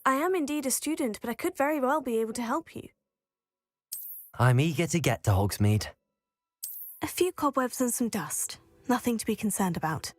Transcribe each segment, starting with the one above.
I am indeed a student, but I could very well be able to help you. I'm eager to get to Hogsmeade. A few cobwebs and some dust. Nothing to be concerned about.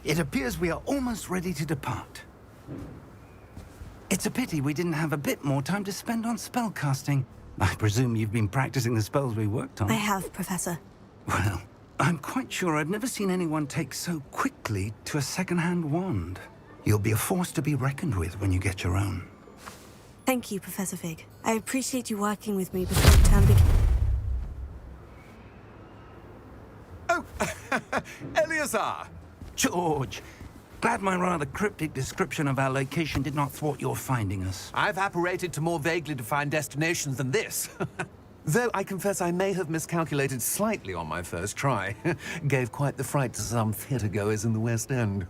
It appears we are almost ready to depart. It's a pity we didn't have a bit more time to spend on spellcasting. I presume you've been practicing the spells we worked on. I have, Professor. Well, I'm quite sure I've never seen anyone take so quickly to a second-hand wand. You'll be a force to be reckoned with when you get your own. Thank you, Professor Fig. I appreciate you working with me before the term begins. Oh, Eleazar! George, glad my rather cryptic description of our location did not thwart your finding us. I've apparated to more vaguely defined destinations than this. Though I confess I may have miscalculated slightly on my first try. Gave quite the fright to some theatre-goers in the West End.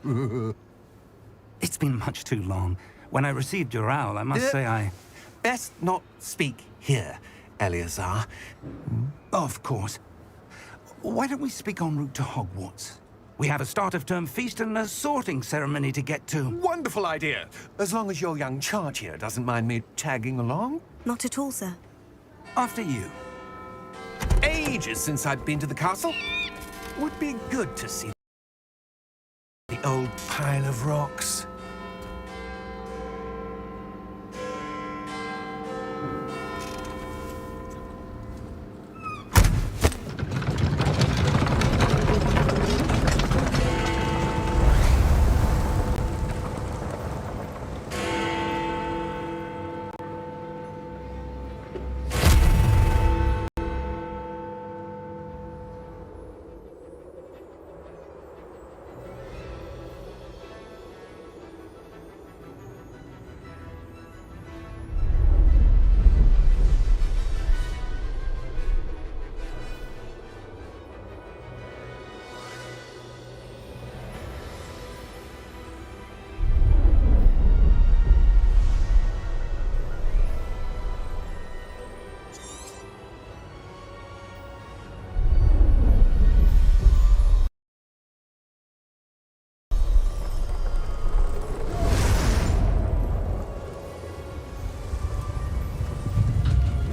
It's been much too long. When I received your owl, I must say I... Best not speak here, Eleazar. Of course. Why don't we speak en route to Hogwarts? We have a start-of-term feast and a sorting ceremony to get to. Wonderful idea! As long as your young charge here doesn't mind me tagging along. Not at all, sir. After you. Ages since I've been to the castle. Would be good to see the old pile of rocks.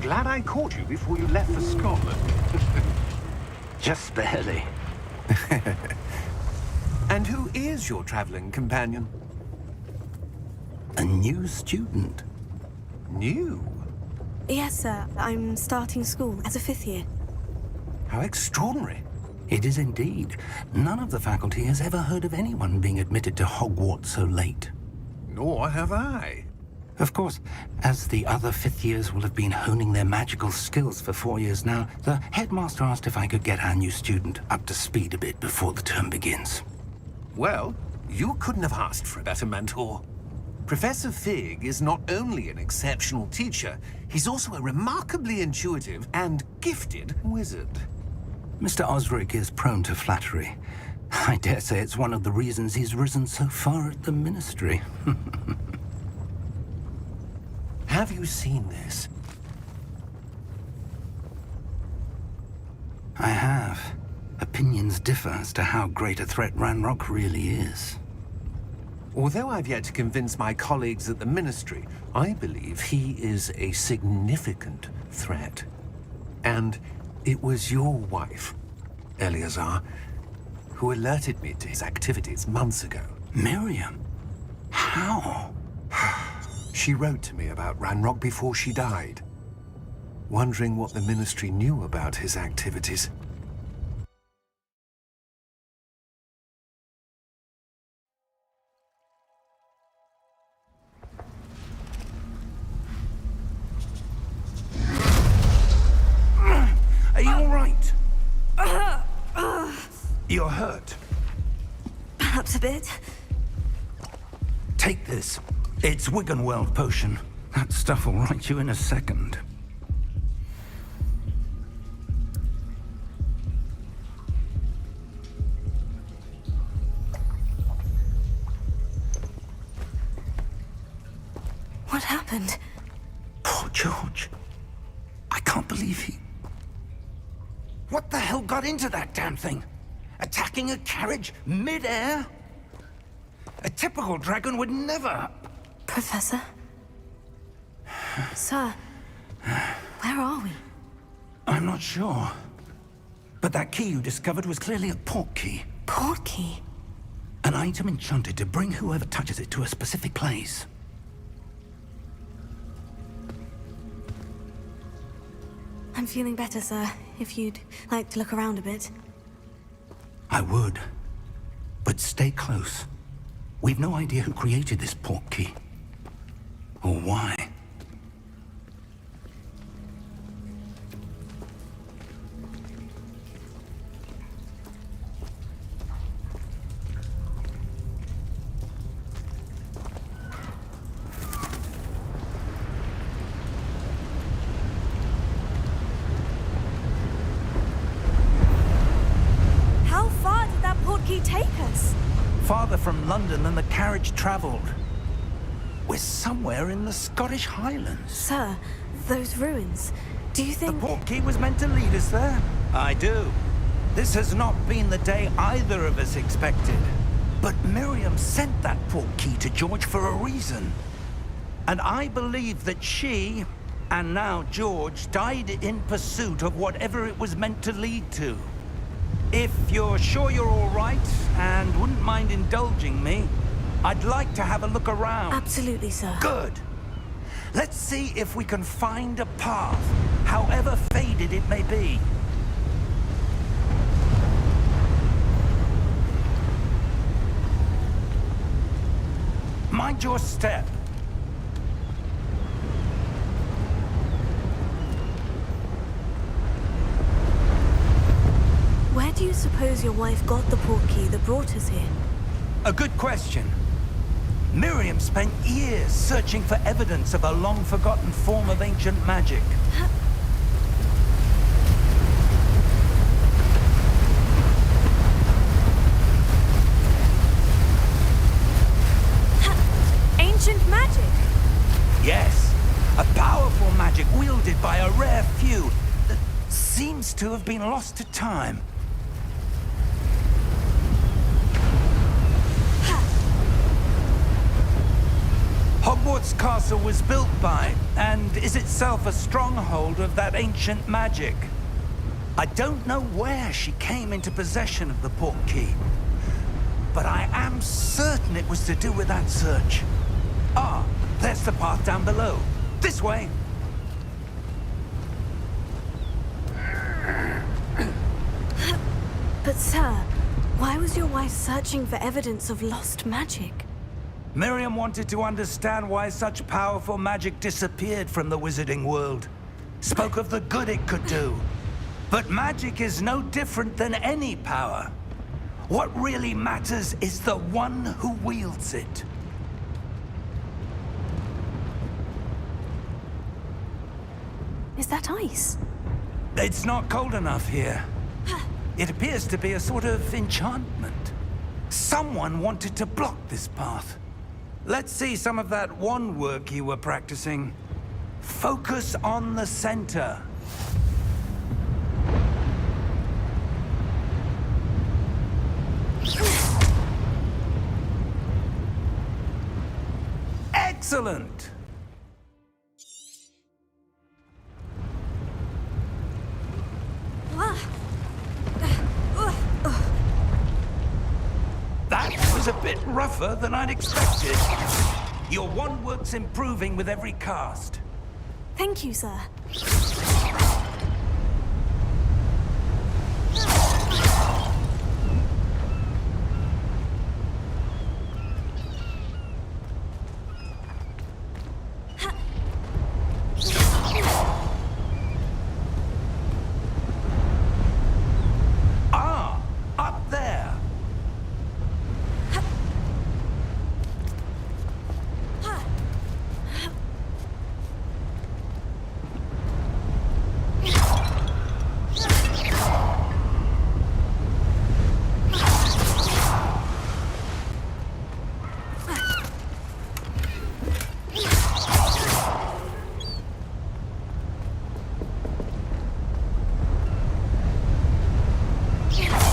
Glad I caught you before you left for Scotland. Just barely. And who is your traveling companion? A new student. New? Yes, sir. I'm starting school as a 5th year. How extraordinary. It is indeed. None of the faculty has ever heard of anyone being admitted to Hogwarts so late. Nor have I. Of course, as the other 5th years will have been honing their magical skills for 4 years now, the headmaster asked if I could get our new student up to speed a bit before the term begins. Well, you couldn't have asked for a better mentor. Professor Fig is not only an exceptional teacher, he's also a remarkably intuitive and gifted wizard. Mr. Osric is prone to flattery. I dare say it's one of the reasons he's risen so far at the Ministry. Have you seen this? I have. Opinions differ as to how great a threat Ranrock really is. Although I've yet to convince my colleagues at the Ministry, I believe he is a significant threat. And it was your wife, Eleazar, who alerted me to his activities months ago. Miriam? How? She wrote to me about Ranrock before she died, wondering what the Ministry knew about his activities. Are you all right? You're hurt. Perhaps a bit. Take this. It's Wiggenweld potion. That stuff will right you in a second. What happened? Poor George. I can't believe he... What the hell got into that damn thing? Attacking a carriage mid-air? A typical dragon would never... Professor? Sir, where are we? I'm not sure. But that key you discovered was clearly a port key. Port key? An item enchanted to bring whoever touches it to a specific place. I'm feeling better, sir. If you'd like to look around a bit. I would. But stay close. We've no idea who created this port key. Or why. How far did that port key take us? Farther from London than the carriage traveled. We're somewhere in the Scottish Highlands. Sir, those ruins. Do you The think... port key was meant to lead us there? I do. This has not been the day either of us expected. But Miriam sent that port key to George for a reason. And I believe that she, and now George, died in pursuit of whatever it was meant to lead to. If you're sure you're all right, and wouldn't mind indulging me, I'd like to have a look around. Absolutely, sir. Good. Let's see if we can find a path, however faded it may be. Mind your step. Where do you suppose your wife got the port key that brought us here? A good question. Miriam spent years searching for evidence of a long-forgotten form of ancient magic. Ancient magic? Yes, a powerful magic wielded by a rare few that seems to have been lost to time. Hogwarts Castle was built by, and is itself a stronghold of that ancient magic. I don't know where she came into possession of the port key, but I am certain it was to do with that search. Ah, there's the path down below. This way. But sir, why was your wife searching for evidence of lost magic? Miriam wanted to understand why such powerful magic disappeared from the wizarding world. Spoke of the good it could do. But magic is no different than any power. What really matters is the one who wields it. Is that ice? It's not cold enough here. It appears to be a sort of enchantment. Someone wanted to block this path. Let's see some of that wand work you were practicing. Focus on the center. Excellent! That was a bit rougher than I'd expected. Your wand work's improving with every cast. Thank you, sir. Ah, up there.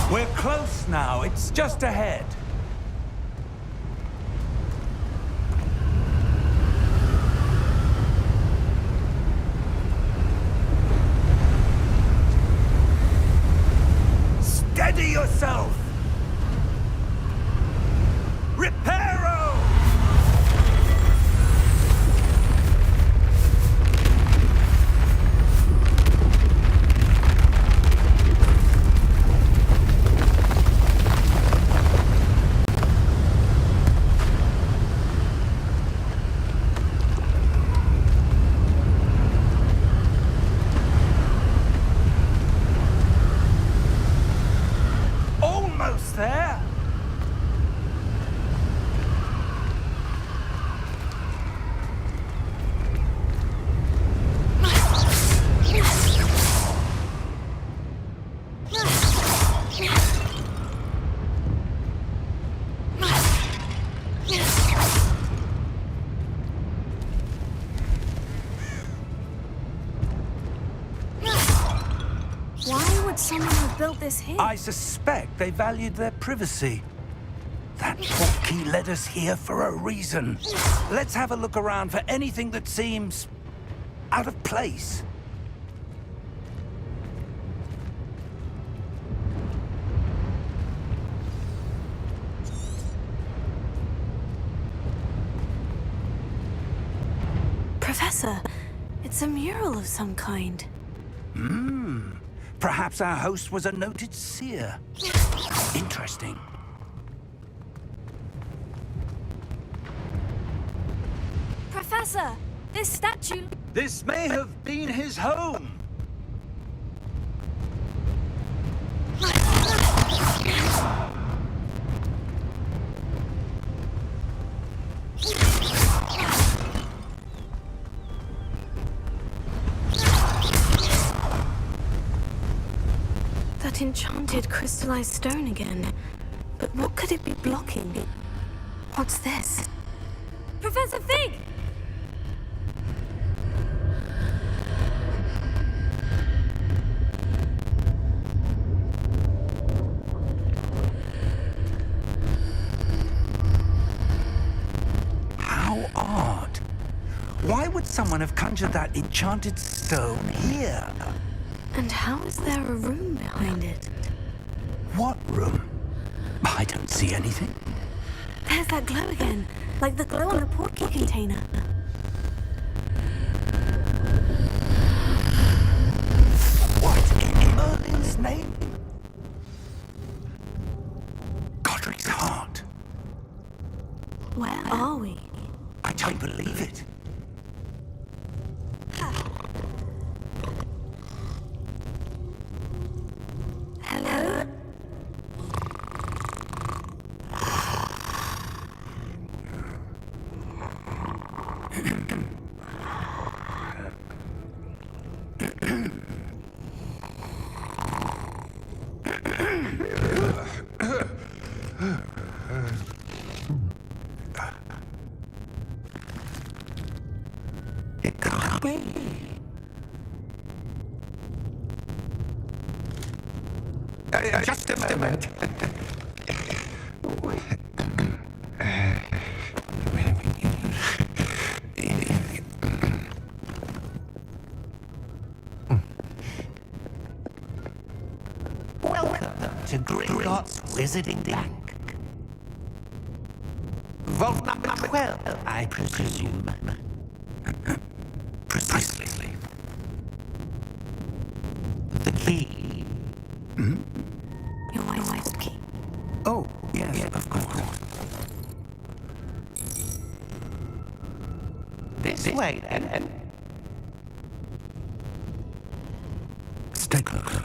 We're close now. It's just ahead. Steady yourself! Reparo! Almost there. Why would someone have built this here? I suspect they valued their privacy. That portkey led us here for a reason. Let's have a look around for anything that seems out of place. Professor, it's a mural of some kind. Perhaps our host was a noted seer. Interesting. Professor, this statue... This may have been his home. That enchanted crystallized stone again. But what could it be blocking? What's this? Professor Fig! How odd. Why would someone have conjured that enchanted stone here? And how is there a room behind it? What room? I don't see anything. There's that glow again, like the glow on the portkey container. What in Merlin's name? Godric's heart. Where are we? I don't believe it. Hello? It can't be. Just a moment. Welcome to Gringotts Wizarding Bank. Vault number 12, I presume. Precisely. The key. Your wife's key. Oh, yes, of course. This way, then. Stay close.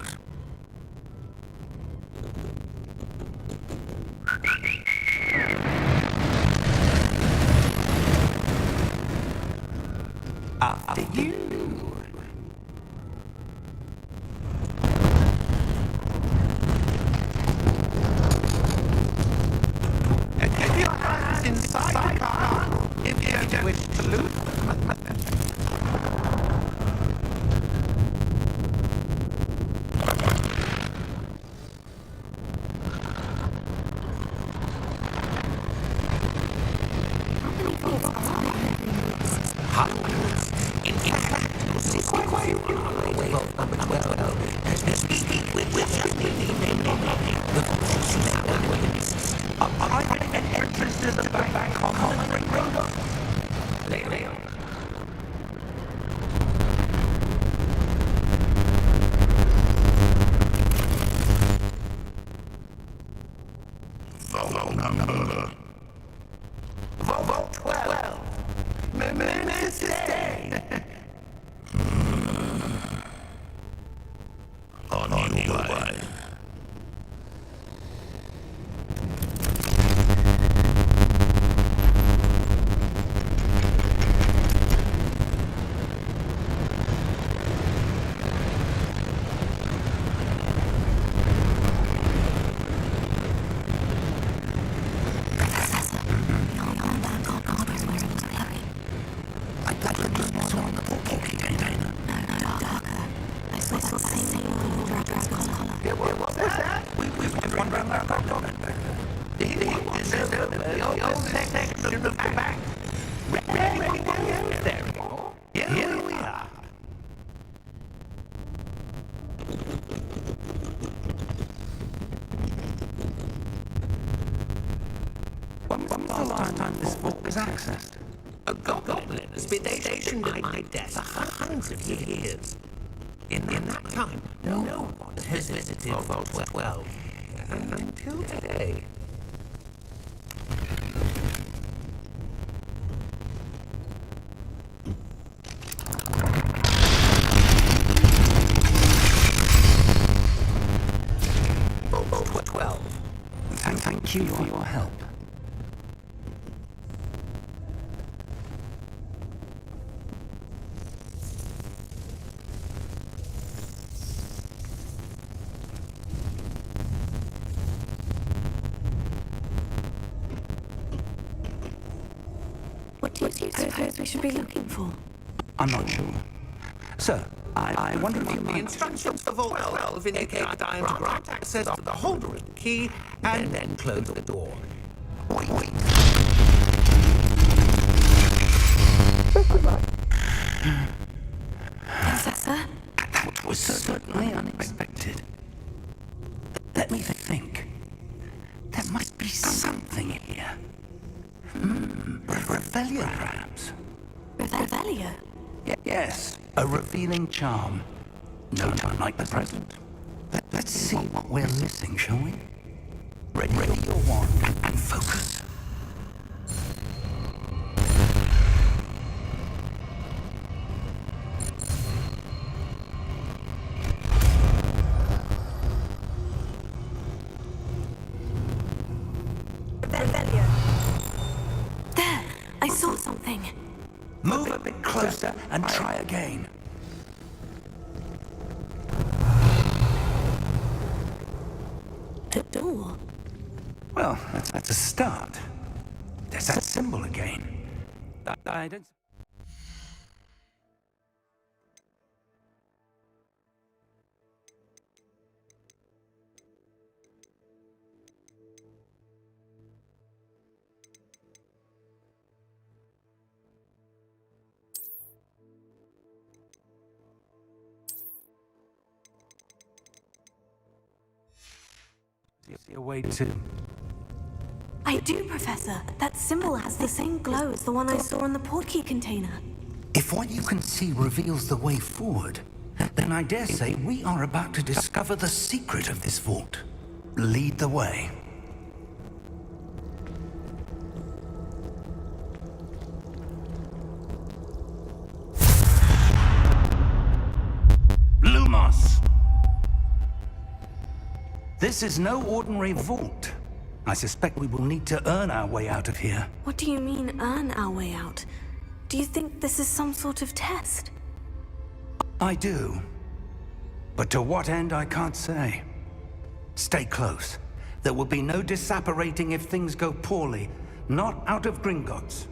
After you. Get your hands inside the car if you don't wish to lose them. Hundreds. In fact, this is quite well, number 12. Speaking with the police now. A private entrance to the bank common Gringotts. They are. Vault number. Vault 12. Minutes to stay. On your way. Here we are. When was the last time this book was accessed? A goblin has been stationed at my desk for hundreds of years. In that time, no one has visited Vault 12 until today. Vault 12. Thank you for your help. What do you suppose we should be looking for? I'm not sure. Sir, I wonder if the instructions for Vault 12 indicate that I am to grant access to the holder of the key and then close the door. Wait. Professor? That was certainly unexpected. Let me think. There must be something here. Revelio, perhaps. Revelio? Yes, a revealing charm. No time like the present. Let's see what we're missing, shall we? Ready your wand and focus. Revelio. There! I saw something. Move a bit closer and try again. The door. Well, that's a start. There's that symbol again. I don't... your way too. I do, Professor. That symbol has the same glow as the one I saw in the portkey container. If what you can see reveals the way forward, then I dare say we are about to discover the secret of this vault. Lead the way. Lumos! This is no ordinary vault. I suspect we will need to earn our way out of here. What do you mean, earn our way out? Do you think this is some sort of test? I do. But to what end, I can't say. Stay close. There will be no disapparating if things go poorly. Not out of Gringotts.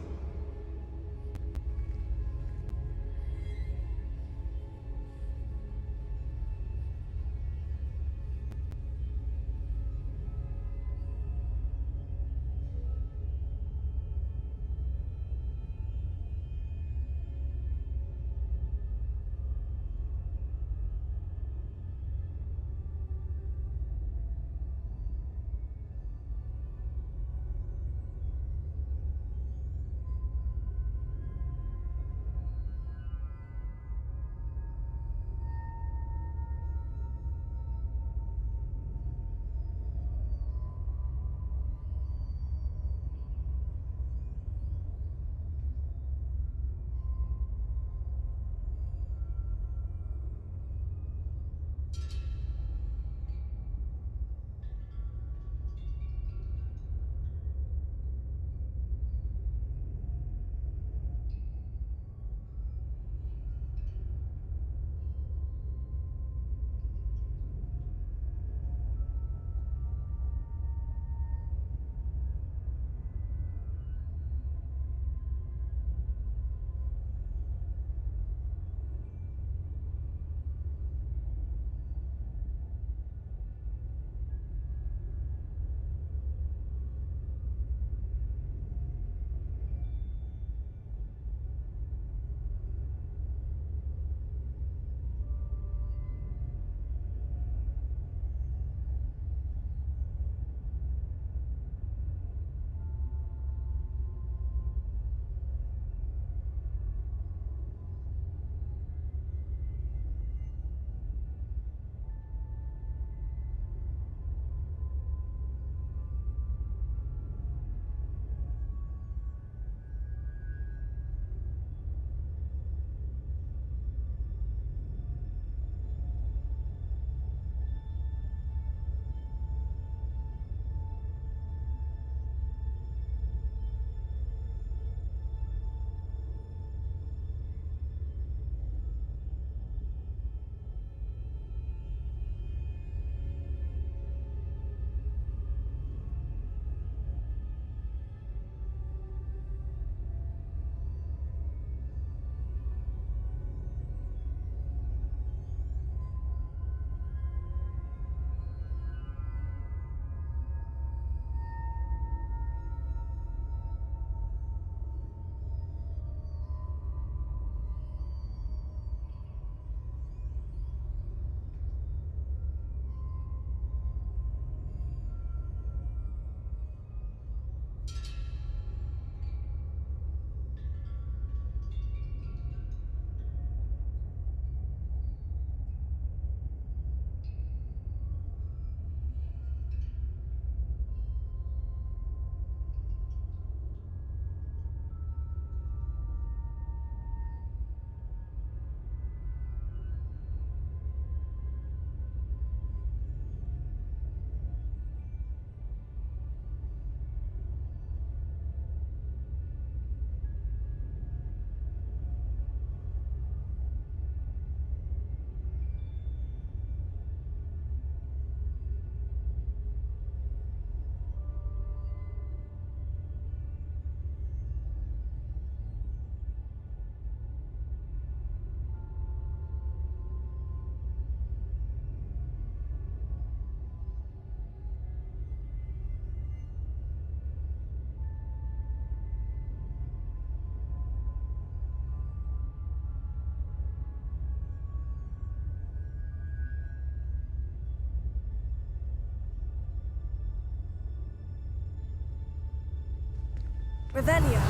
Revelio.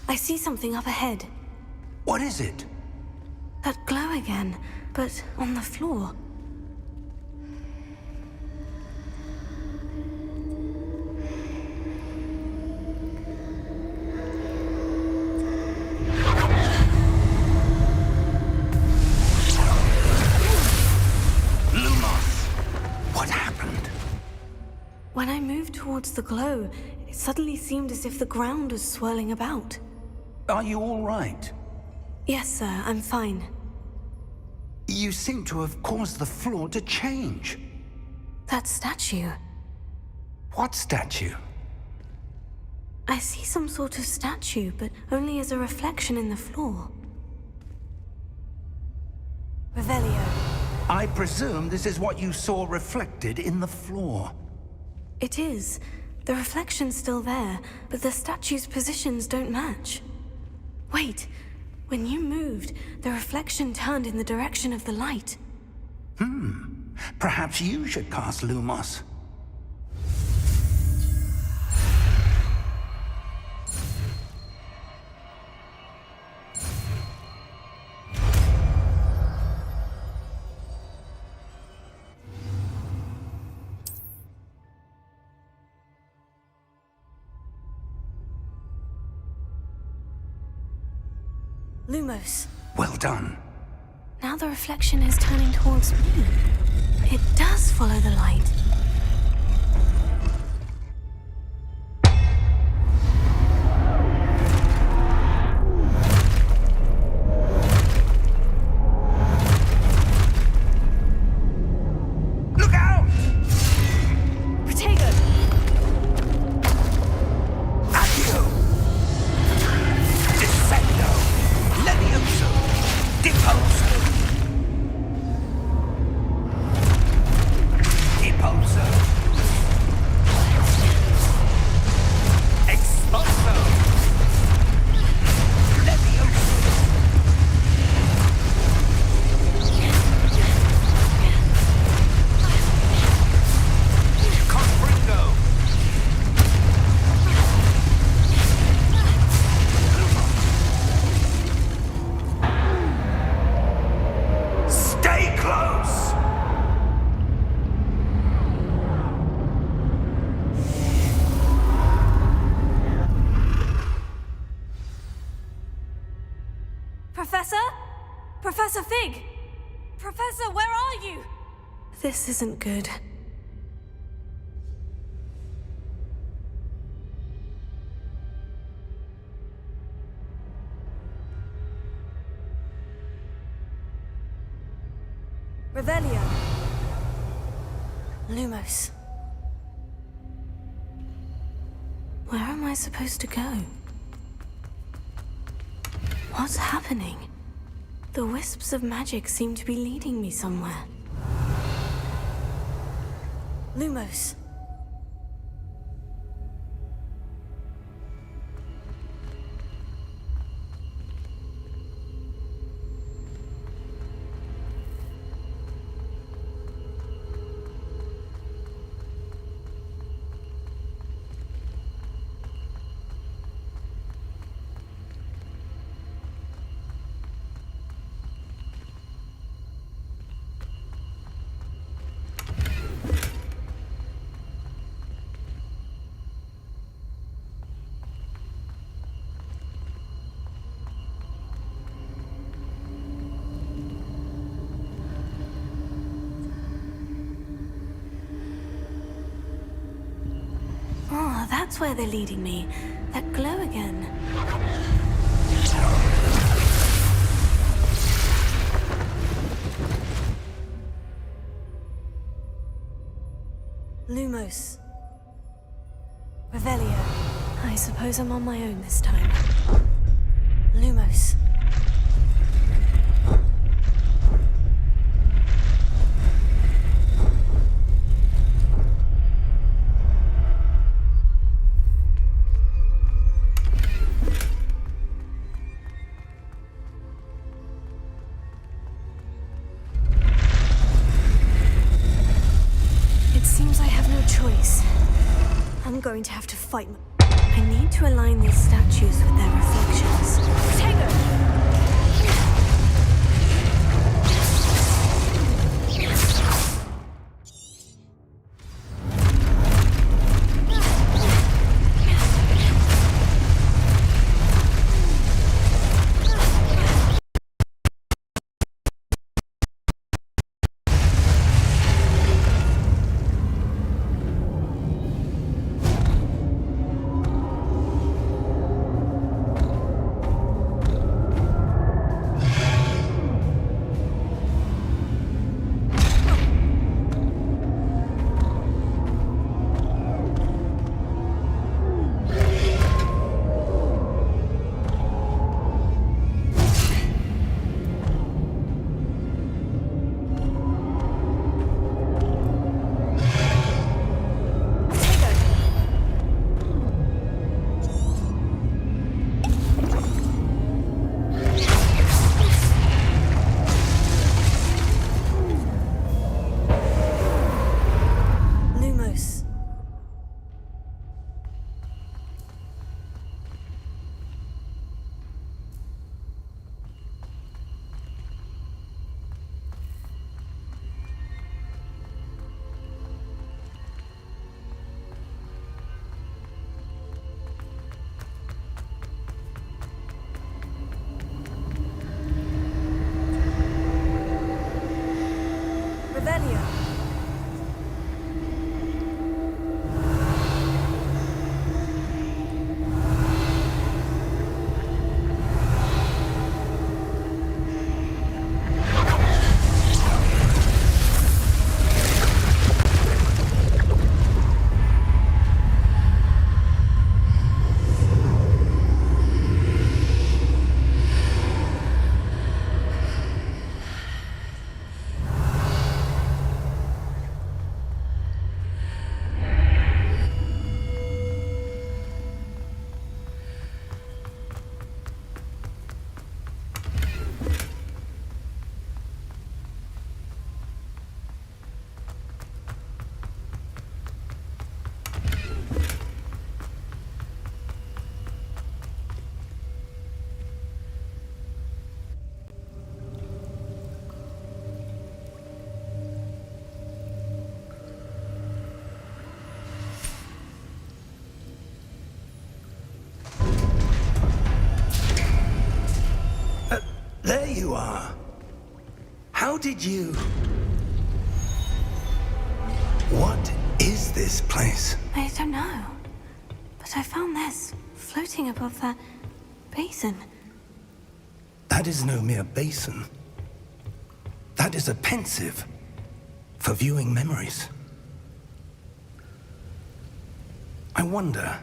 I see something up ahead. What is it? That glow again, but on the floor. Lumos! What happened? When I moved towards the glow, it suddenly seemed as if the ground was swirling about. Are you all right? Yes, sir, I'm fine. You seem to have caused the floor to change. That statue. What statue? I see some sort of statue, but only as a reflection in the floor. Revelio. I presume this is what you saw reflected in the floor. It is. The reflection's still there, but the statue's positions don't match. Wait. When you moved, the reflection turned in the direction of the light. Perhaps you should cast Lumos. Lumos. Well done. Now the reflection is turning towards me. It does follow the light. Look out! Protego! Accio! Descendo! Levioso! Deposo! Deposo! Expulso! Levioso! Confringo! Stay close! Professor? Professor Fig! Professor, where are you? This isn't good. Revelio. Lumos. Where am I supposed to go? What's happening? The wisps of magic seem to be leading me somewhere. Lumos. Oh, that's where they're leading me. That glow again. Lumos. Revelio. I suppose I'm on my own this time. going to have to fight. I need to align these statues with their reflections. There you are. How did you... What is this place? I don't know. But I found this floating above that basin. That is no mere basin. That is a pensive for viewing memories. I wonder...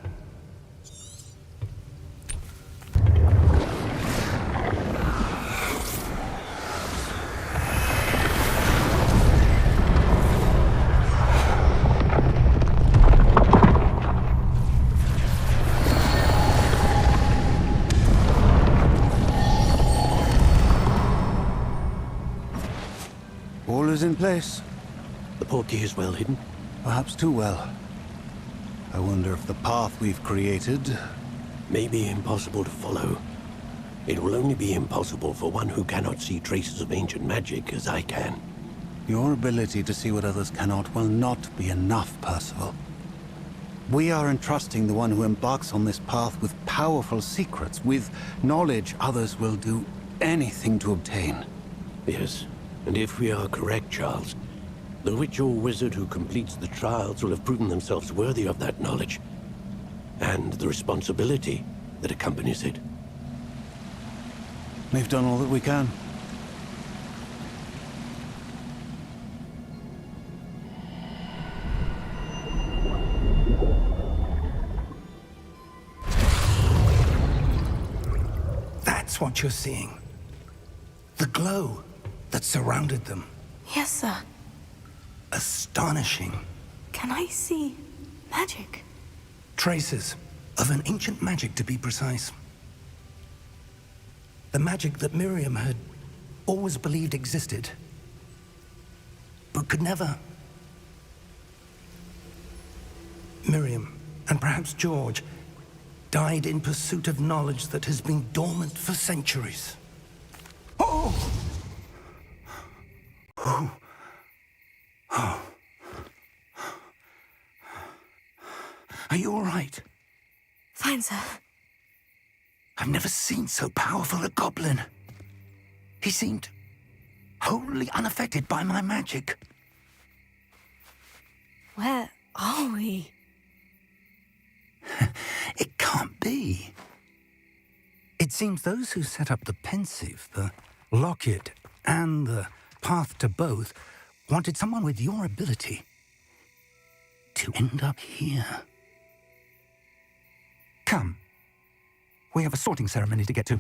All is in place. The portkey is well hidden. Perhaps too well. I wonder if the path we've created... May be impossible to follow. It will only be impossible for one who cannot see traces of ancient magic as I can. Your ability to see what others cannot will not be enough, Percival. We are entrusting the one who embarks on this path with powerful secrets, with knowledge others will do anything to obtain. Yes, and if we are correct, Charles, the witch or wizard who completes the trials will have proven themselves worthy of that knowledge, and the responsibility that accompanies it. We've done all that we can. That's what you're seeing. The glow that surrounded them. Yes, sir. Astonishing. Can I see magic? Traces of an ancient magic, to be precise. The magic that Miriam had always believed existed, but could never. Miriam, and perhaps George, died in pursuit of knowledge that has been dormant for centuries. Oh! Oh. Oh. Are you all right? Fine, sir. I've never seen so powerful a goblin. He seemed wholly unaffected by my magic. Where are we? It can't be. It seems those who set up the pensive, the locket, and the path to both wanted someone with your ability to end up here. Come. We have a sorting ceremony to get to.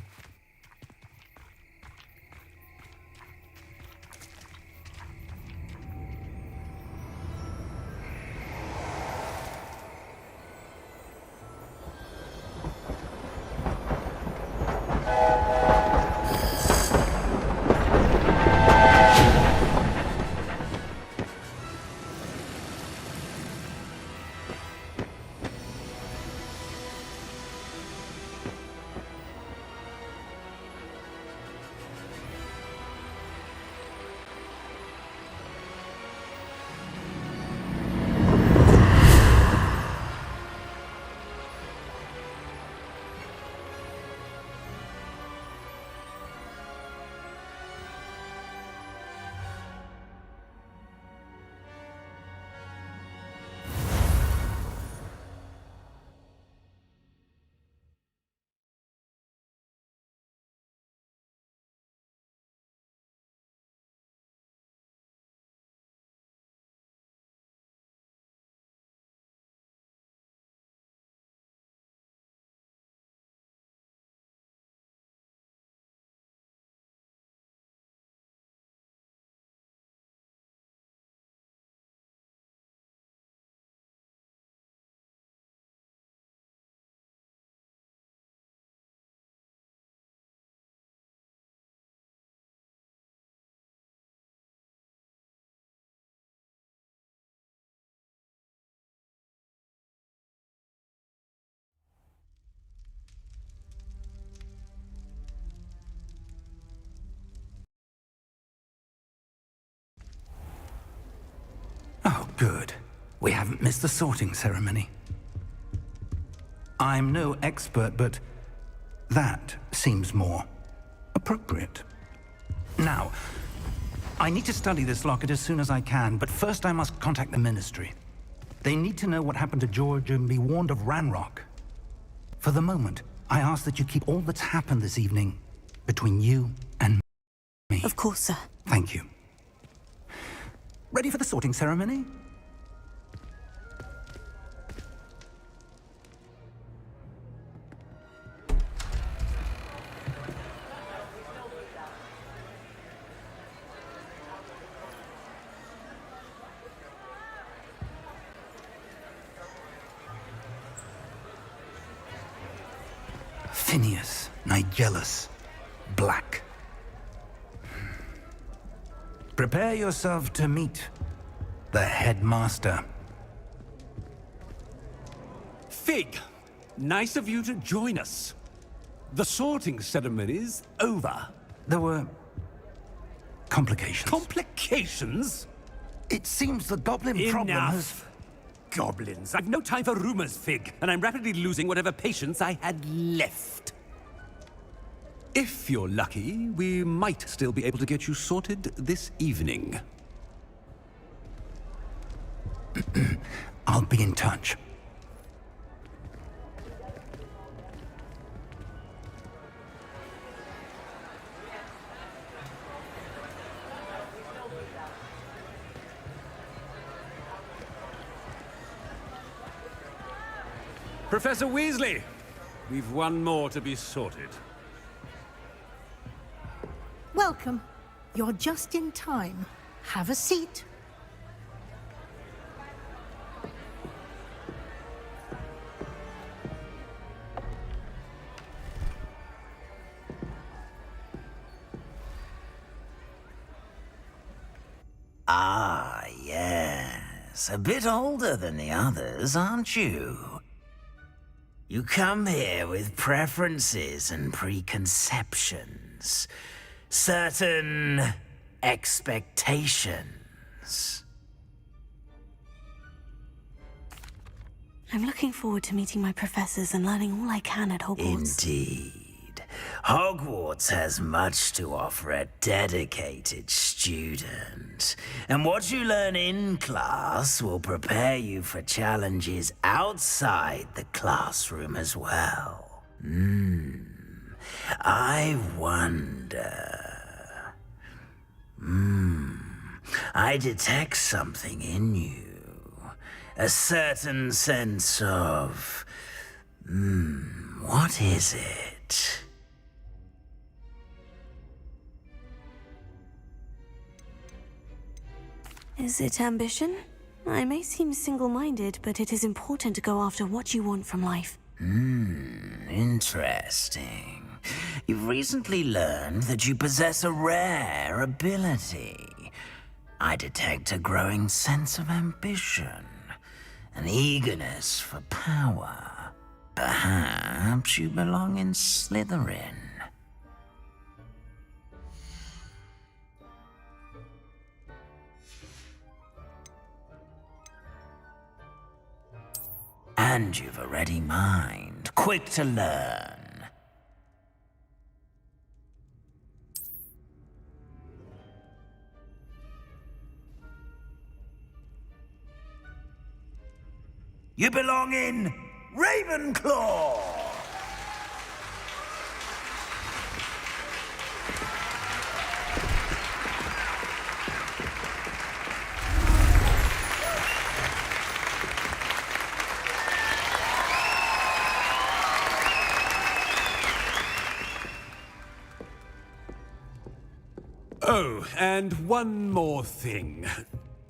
Oh, good. We haven't missed the sorting ceremony. I'm no expert, but that seems more appropriate. Now, I need to study this locket as soon as I can, but first I must contact the Ministry. They need to know what happened to George and be warned of Ranrock. For the moment, I ask that you keep all that's happened this evening between you and me. Of course, sir. Thank you. Ready for the sorting ceremony? Phineas, Nigellus, Black. Prepare yourself to meet the headmaster. Fig, nice of you to join us. The sorting ceremony's over. There were complications. Complications? It seems the goblin problem has... Enough. Goblins. I've no time for rumors, Fig, and I'm rapidly losing whatever patience I had left. If you're lucky, we might still be able to get you sorted this evening. I'll be in touch. Professor Weasley, we've one more to be sorted. Welcome. You're just in time. Have a seat. Ah, yes. A bit older than the others, aren't you? You come here with preferences and preconceptions. Certain expectations. I'm looking forward to meeting my professors and learning all I can at Hogwarts. Indeed. Hogwarts has much to offer a dedicated student. And what you learn in class will prepare you for challenges outside the classroom as well. I wonder... I detect something in you. A certain sense of... what is it? Is it ambition? I may seem single-minded, but it is important to go after what you want from life. Interesting. You've recently learned that you possess a rare ability. I detect a growing sense of ambition, an eagerness for power. Perhaps you belong in Slytherin. And you've a ready mind, quick to learn. You belong in Ravenclaw! Oh, and one more thing.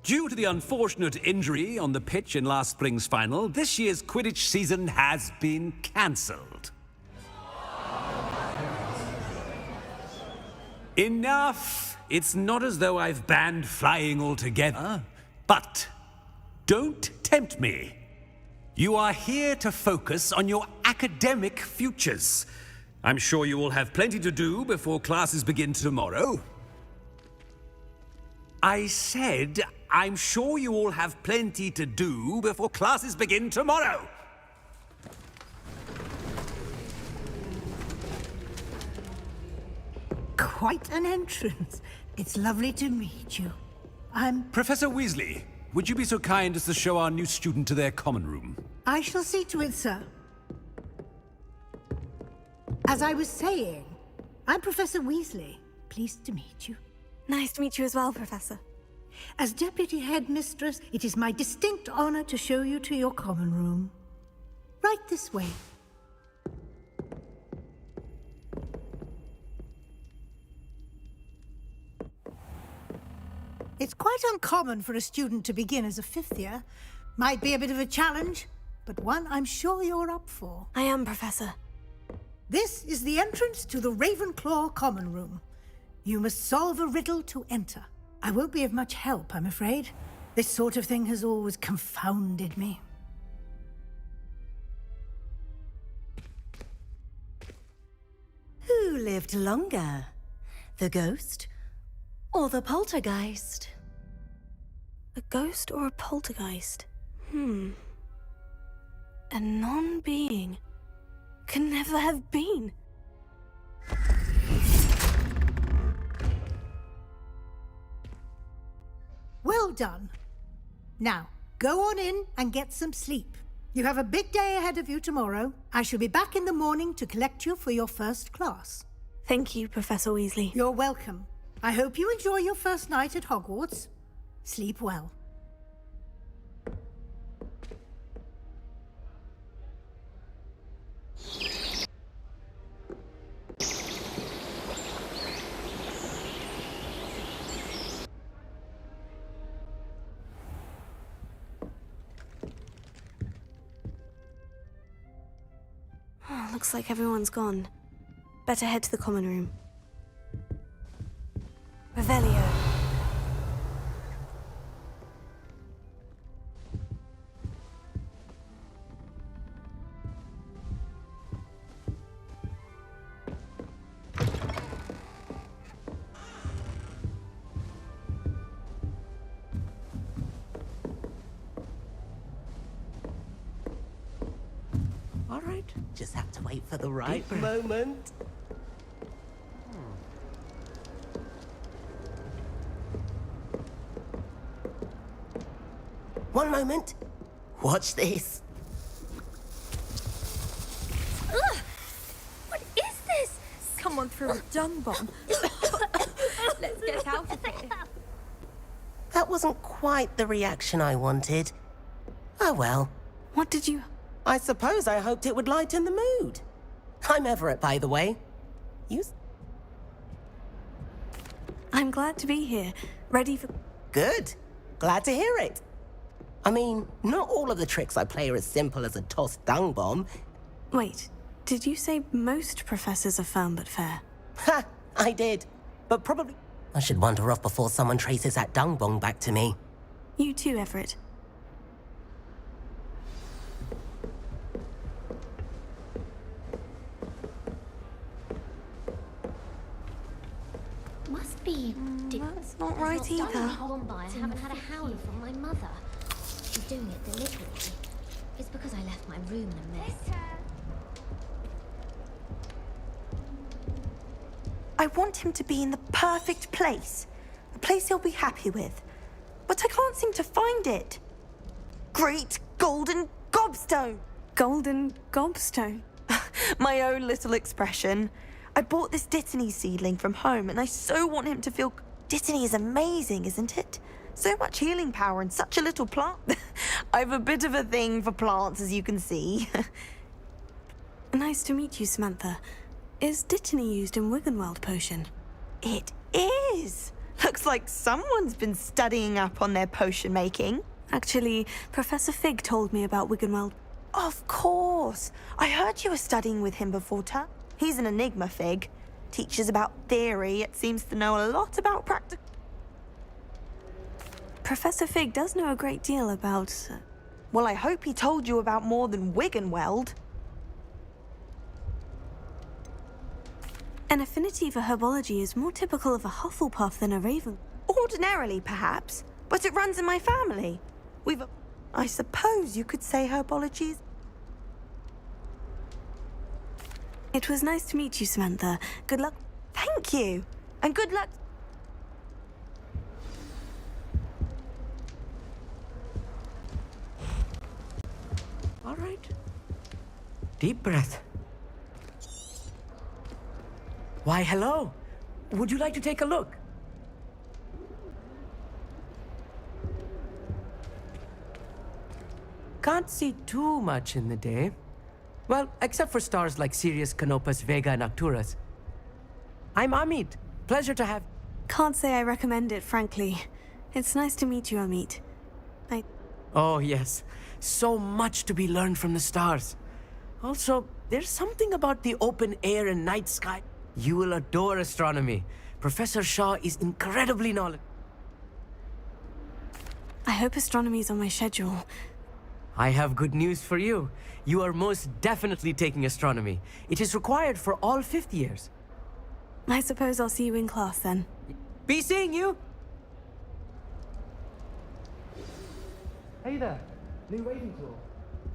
Due to the unfortunate injury on the pitch in last spring's final, this year's Quidditch season has been cancelled. Enough! It's not as though I've banned flying altogether. But don't tempt me. You are here to focus on your academic futures. I'm sure you will have plenty to do before classes begin tomorrow. I said, I'm sure you all have plenty to do before classes begin tomorrow. Quite an entrance. It's lovely to meet you. Professor Weasley, would you be so kind as to show our new student to their common room? I shall see to it, sir. As I was saying, I'm Professor Weasley. Pleased to meet you. Nice to meet you as well, Professor. As Deputy Headmistress, it is my distinct honor to show you to your common room. Right this way. It's quite uncommon for a student to begin as a fifth year. Might be a bit of a challenge, but one I'm sure you're up for. I am, Professor. This is the entrance to the Ravenclaw common room. You must solve a riddle to enter. I won't be of much help, I'm afraid. This sort of thing has always confounded me. Who lived longer? The ghost or the poltergeist? A ghost or a poltergeist? A non-being can never have been. Well done. Now, go on in and get some sleep. You have a big day ahead of you tomorrow. I shall be back in the morning to collect you for your first class. Thank you, Professor Weasley. You're welcome. I hope you enjoy your first night at Hogwarts. Sleep well. Looks like everyone's gone. Better head to the common room. Revelio. Just have to wait for the right moment. One moment. Watch this. Ugh! What is this? Someone threw a dung bomb. Let's get out of here. That wasn't quite the reaction I wanted. Oh well. What did you... I suppose I hoped it would lighten the mood. I'm Everett, by the way. I'm glad to be here, ready for... Good. Glad to hear it. I mean, not all of the tricks I play are as simple as a tossed dung bomb. Wait, did you say most professors are firm but fair? Ha! I did. But probably... I should wander off before someone traces that dung bomb back to me. You too, Everett. Must be... That's not right either. Gone by. I haven't had a howler from my mother. She's doing it deliberately. It's because I left my room in a mess. I want him to be in the perfect place. A place he'll be happy with. But I can't seem to find it. Great golden gobstone! Golden gobstone? My own little expression. I bought this Dittany seedling from home and I so want him to feel... Dittany is amazing, isn't it? So much healing power in such a little plant. I've a bit of a thing for plants, as you can see. Nice to meet you, Samantha. Is Dittany used in Wiggenweld potion? It is! Looks like someone's been studying up on their potion making. Actually, Professor Fig told me about Wiggenweld. Of course! I heard you were studying with him before term. He's an enigma, Fig. Teaches about theory, yet seems to know a lot about practical... Professor Fig does know a great deal about... Well, I hope he told you about more than Wiggenweld. An affinity for herbology is more typical of a Hufflepuff than a Raven. Ordinarily, perhaps, but it runs in my family. I suppose you could say herbology's... It was nice to meet you, Samantha. Good luck. Thank you, and good luck... All right. Deep breath. Why, hello. Would you like to take a look? Can't see too much in the day. Well, except for stars like Sirius, Canopus, Vega, and Arcturus. I'm Amit. Pleasure to have... Can't say I recommend it, frankly. It's nice to meet you, Amit. Oh, yes. So much to be learned from the stars. Also, there's something about the open air and night sky. You will adore astronomy. Professor Shaw is incredibly knowledgeable. I hope astronomy's on my schedule. I have good news for you. You are most definitely taking astronomy. It is required for all 5th years. I suppose I'll see you in class then. Be seeing you! Hey there, new Ravenclaw.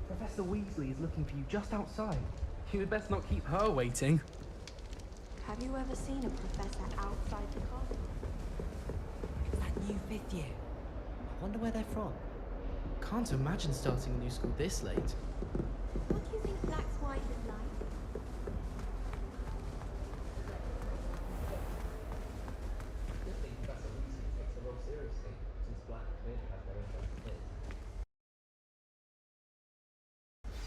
Professor Weasley is looking for you just outside. You'd best not keep her waiting. Have you ever seen a professor outside the castle? It's that new 5th year. I wonder where they're from. Can't imagine starting a new school this late. What do you think Black's wife is like?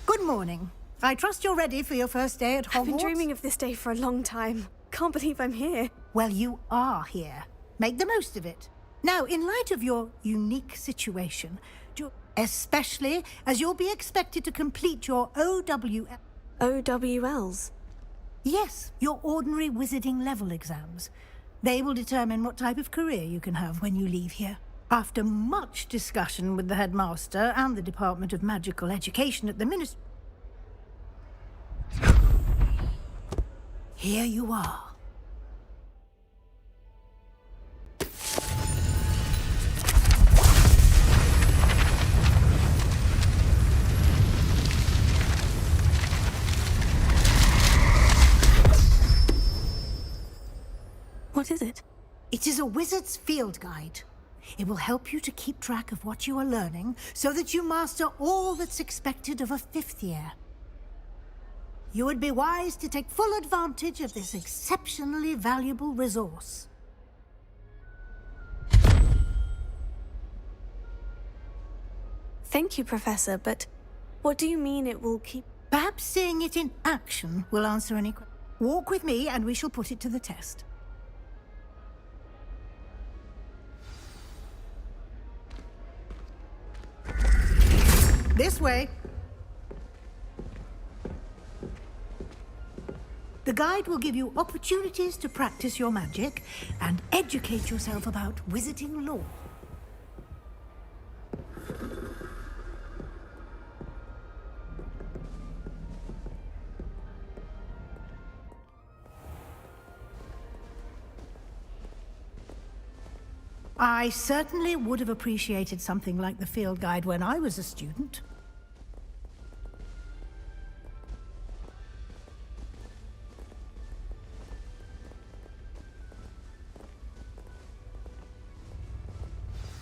Good morning. I trust you're ready for your first day at Hogwarts? I've been dreaming of this day for a long time. Can't believe I'm here. Well, you are here. Make the most of it. Now, in light of your unique situation, especially as you'll be expected to complete your OWLs? Yes, your ordinary wizarding level exams. They will determine what type of career you can have when you leave here. After much discussion with the headmaster and the Department of Magical Education at the Ministry, here you are. What is it? It is a wizard's field guide. It will help you to keep track of what you are learning so that you master all that's expected of a 5th year. You would be wise to take full advantage of this exceptionally valuable resource. Thank you, Professor, but what do you mean it will keep... Perhaps seeing it in action will answer any questions. Walk with me and we shall put it to the test. This way. The guide will give you opportunities to practice your magic and educate yourself about wizarding lore. I certainly would have appreciated something like the field guide when I was a student.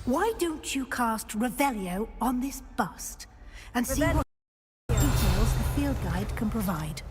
Why don't you cast Revelio on this bust and see what details the field guide can provide?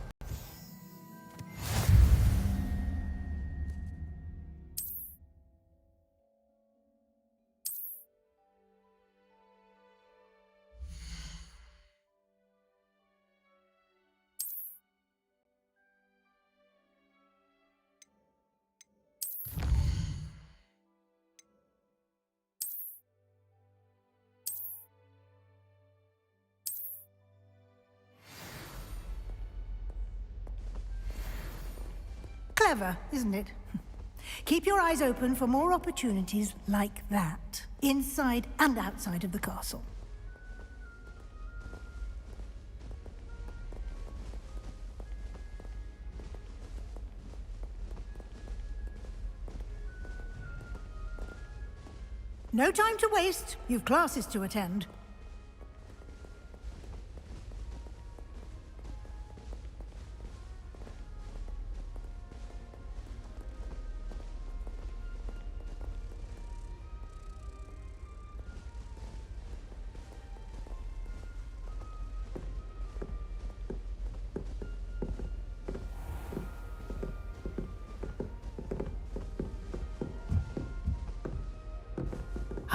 Clever, isn't it? Keep your eyes open for more opportunities like that, inside and outside of the castle. No time to waste. You've classes to attend.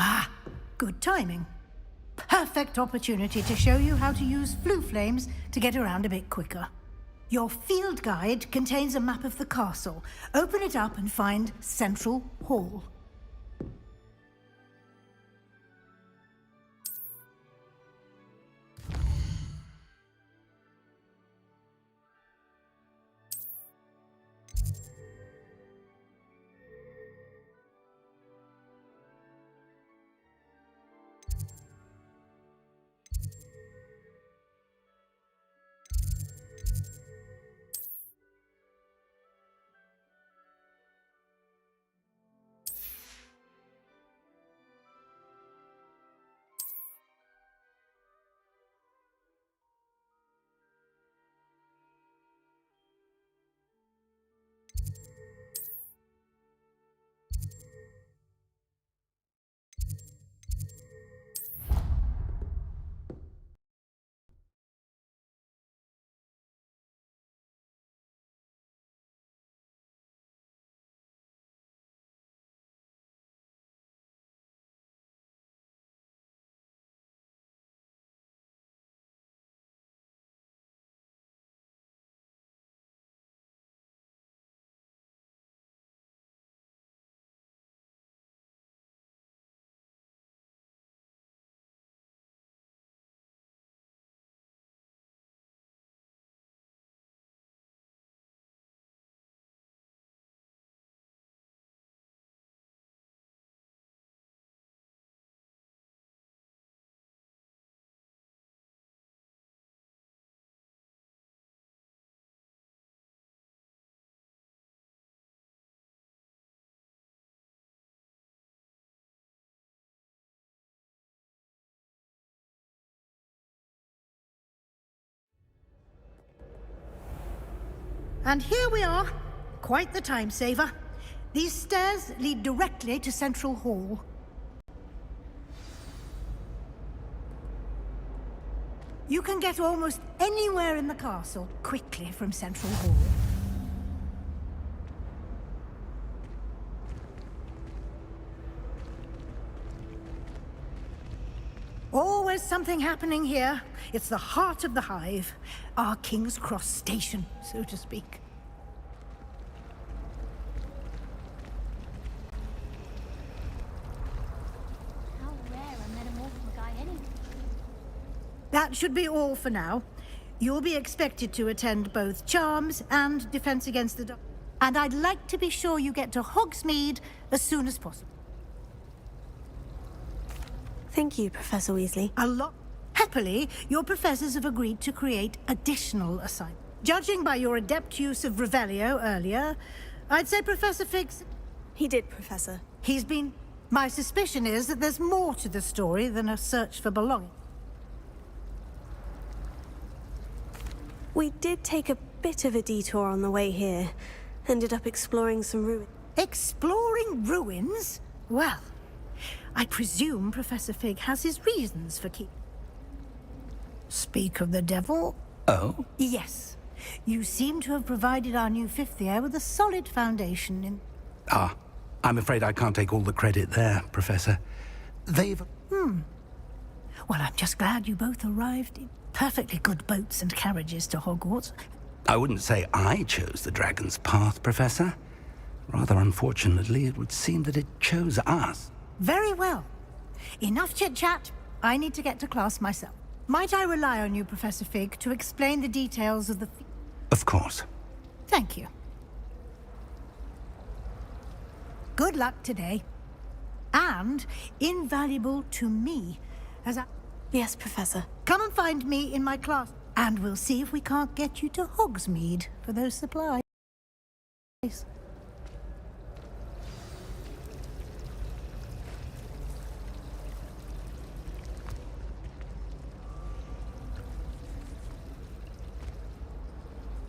Ah, good timing. Perfect opportunity to show you how to use flue flames to get around a bit quicker. Your field guide contains a map of the castle. Open it up and find Central Hall. And here we are. Quite the time saver. These stairs lead directly to Central Hall. You can get almost anywhere in the castle quickly from Central Hall. Always something happening here. It's the heart of the hive. Our King's Cross station, so to speak. How rare a metamorphic guy anyway. That should be all for now. You'll be expected to attend both Charms and Defense Against the Dark. And I'd like to be sure you get to Hogsmeade as soon as possible. Thank you, Professor Weasley. Happily, your professors have agreed to create additional assignments. Judging by your adept use of Revelio earlier, I'd say Professor Fig's... He did, Professor. He's been... My suspicion is that there's more to the story than a search for belonging. We did take a bit of a detour on the way here. Ended up exploring some ruins. Exploring ruins? Well, I presume Professor Fig has his reasons for keeping... Speak of the devil? Oh? Yes. You seem to have provided our new fifth year with a solid foundation in... Ah, I'm afraid I can't take all the credit there, Professor. They've... Well, I'm just glad you both arrived in perfectly good boats and carriages to Hogwarts. I wouldn't say I chose the Dragon's Path, Professor. Rather unfortunately, it would seem that it chose us. Very well. Enough chit-chat. I need to get to class myself. Might I rely on you, Professor Fig, to explain the details of the... Of course. Thank you. Good luck today. And invaluable to me, as I... Yes, Professor. Come and find me in my class, and we'll see if we can't get you to Hogsmeade for those supplies.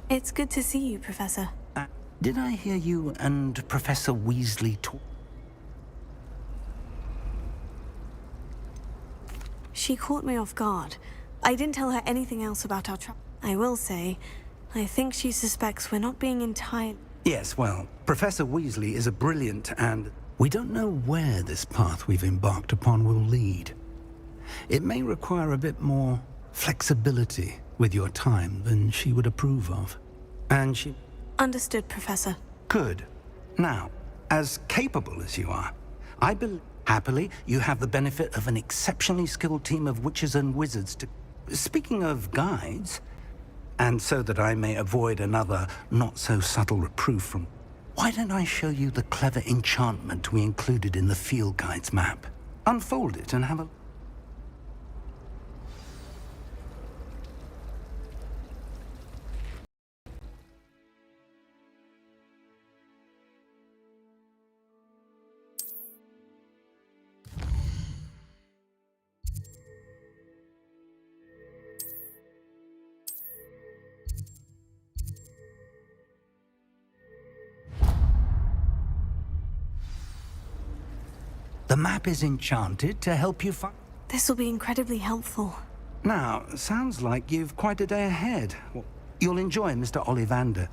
It's good to see you, Professor. Did I hear you and Professor Weasley talk? She caught me off guard. I didn't tell her anything else about our trip. I will say, I think she suspects we're not being entirely... Yes, well, Professor Weasley is a brilliant and... We don't know where this path we've embarked upon will lead. It may require a bit more flexibility with your time than she would approve of. And she... Understood, Professor. Good. Now, as capable as you are, I believe... Happily, you have the benefit of an exceptionally skilled team of witches and wizards to... Speaking of guides, and so that I may avoid another not-so-subtle reproof from... Why don't I show you the clever enchantment we included in the field guide's map? Unfold it and have a... The map is enchanted to help you find... This will be incredibly helpful. Now, sounds like you've quite a day ahead. You'll enjoy Mr. Ollivander.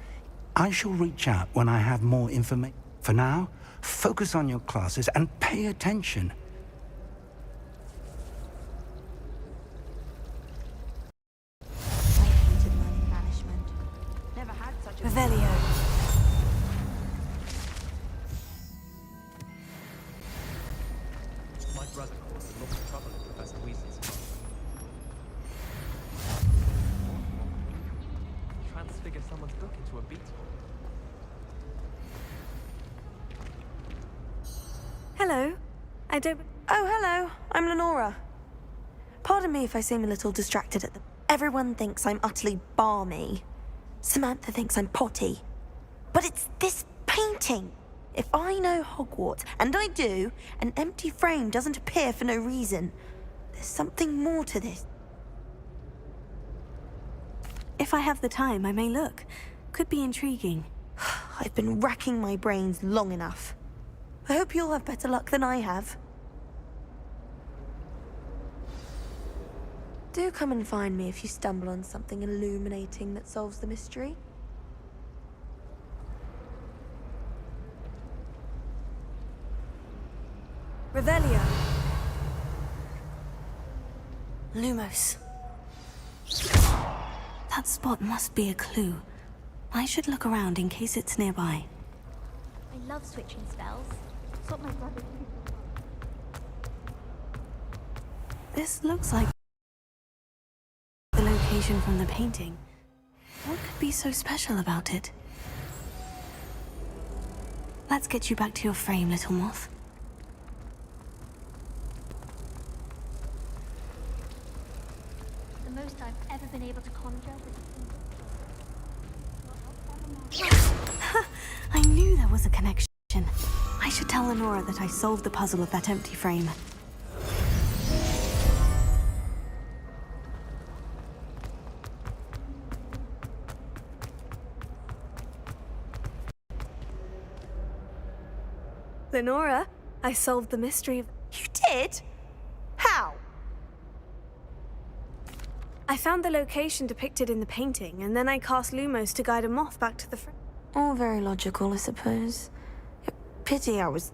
I shall reach out when I have more information. For now, focus on your classes and pay attention. I hated learning banishment. Never had such a... Revelio. My brother caused a lot of trouble in Professor Weasley's class. Transfigure someone's book into a beetle. Hello. I don't... Oh, hello. I'm Lenora. Pardon me if I seem a little distracted at the... Everyone thinks I'm utterly balmy. Samantha thinks I'm potty. But it's this painting. If I know Hogwarts, and I do, an empty frame doesn't appear for no reason. There's something more to this. If I have the time, I may look. Could be intriguing. I've been racking my brains long enough. I hope you'll have better luck than I have. Do come and find me if you stumble on something illuminating that solves the mystery. Revelio. Lumos. That spot must be a clue. I should look around in case it's nearby. I love switching spells. It's what my brother did. This looks like the location from the painting. What could be so special about it? Let's get you back to your frame, little moth. The most I've ever been able to conjure was I knew there was a connection. I should tell Lenora that I solved the puzzle of that empty frame. Lenora, I solved the mystery of... You did? How? I found the location depicted in the painting, and then I cast Lumos to guide a moth back to the frame. All very logical, I suppose. Pity I was...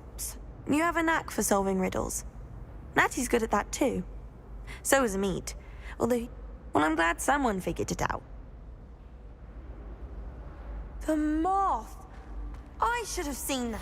You have a knack for solving riddles. Natty's good at that too. So is Mead. Although, well, I'm glad someone figured it out. The moth! I should have seen that.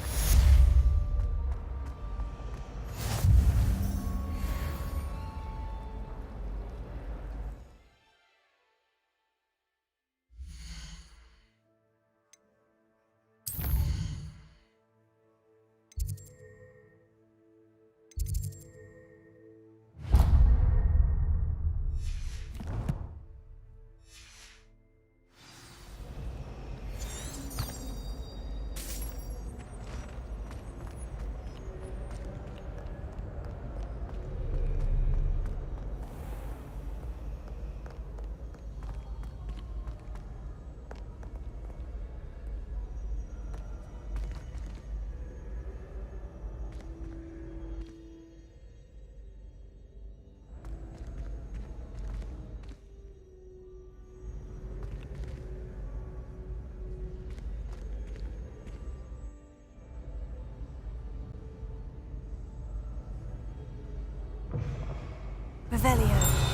Revelio.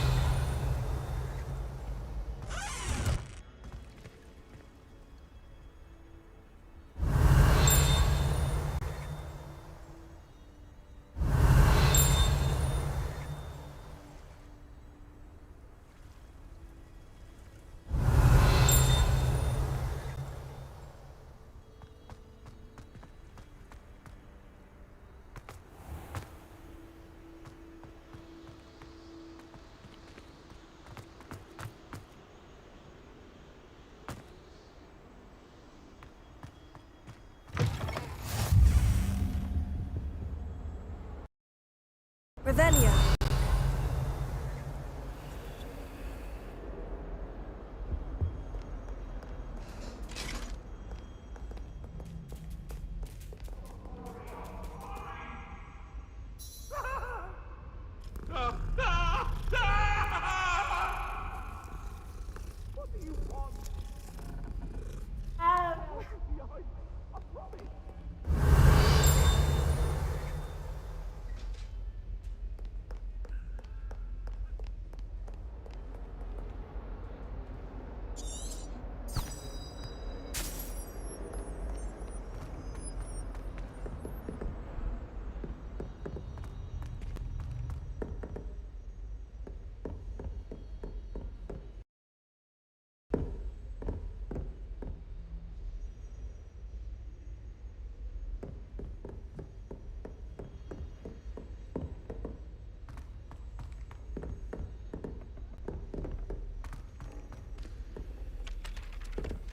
Revelio.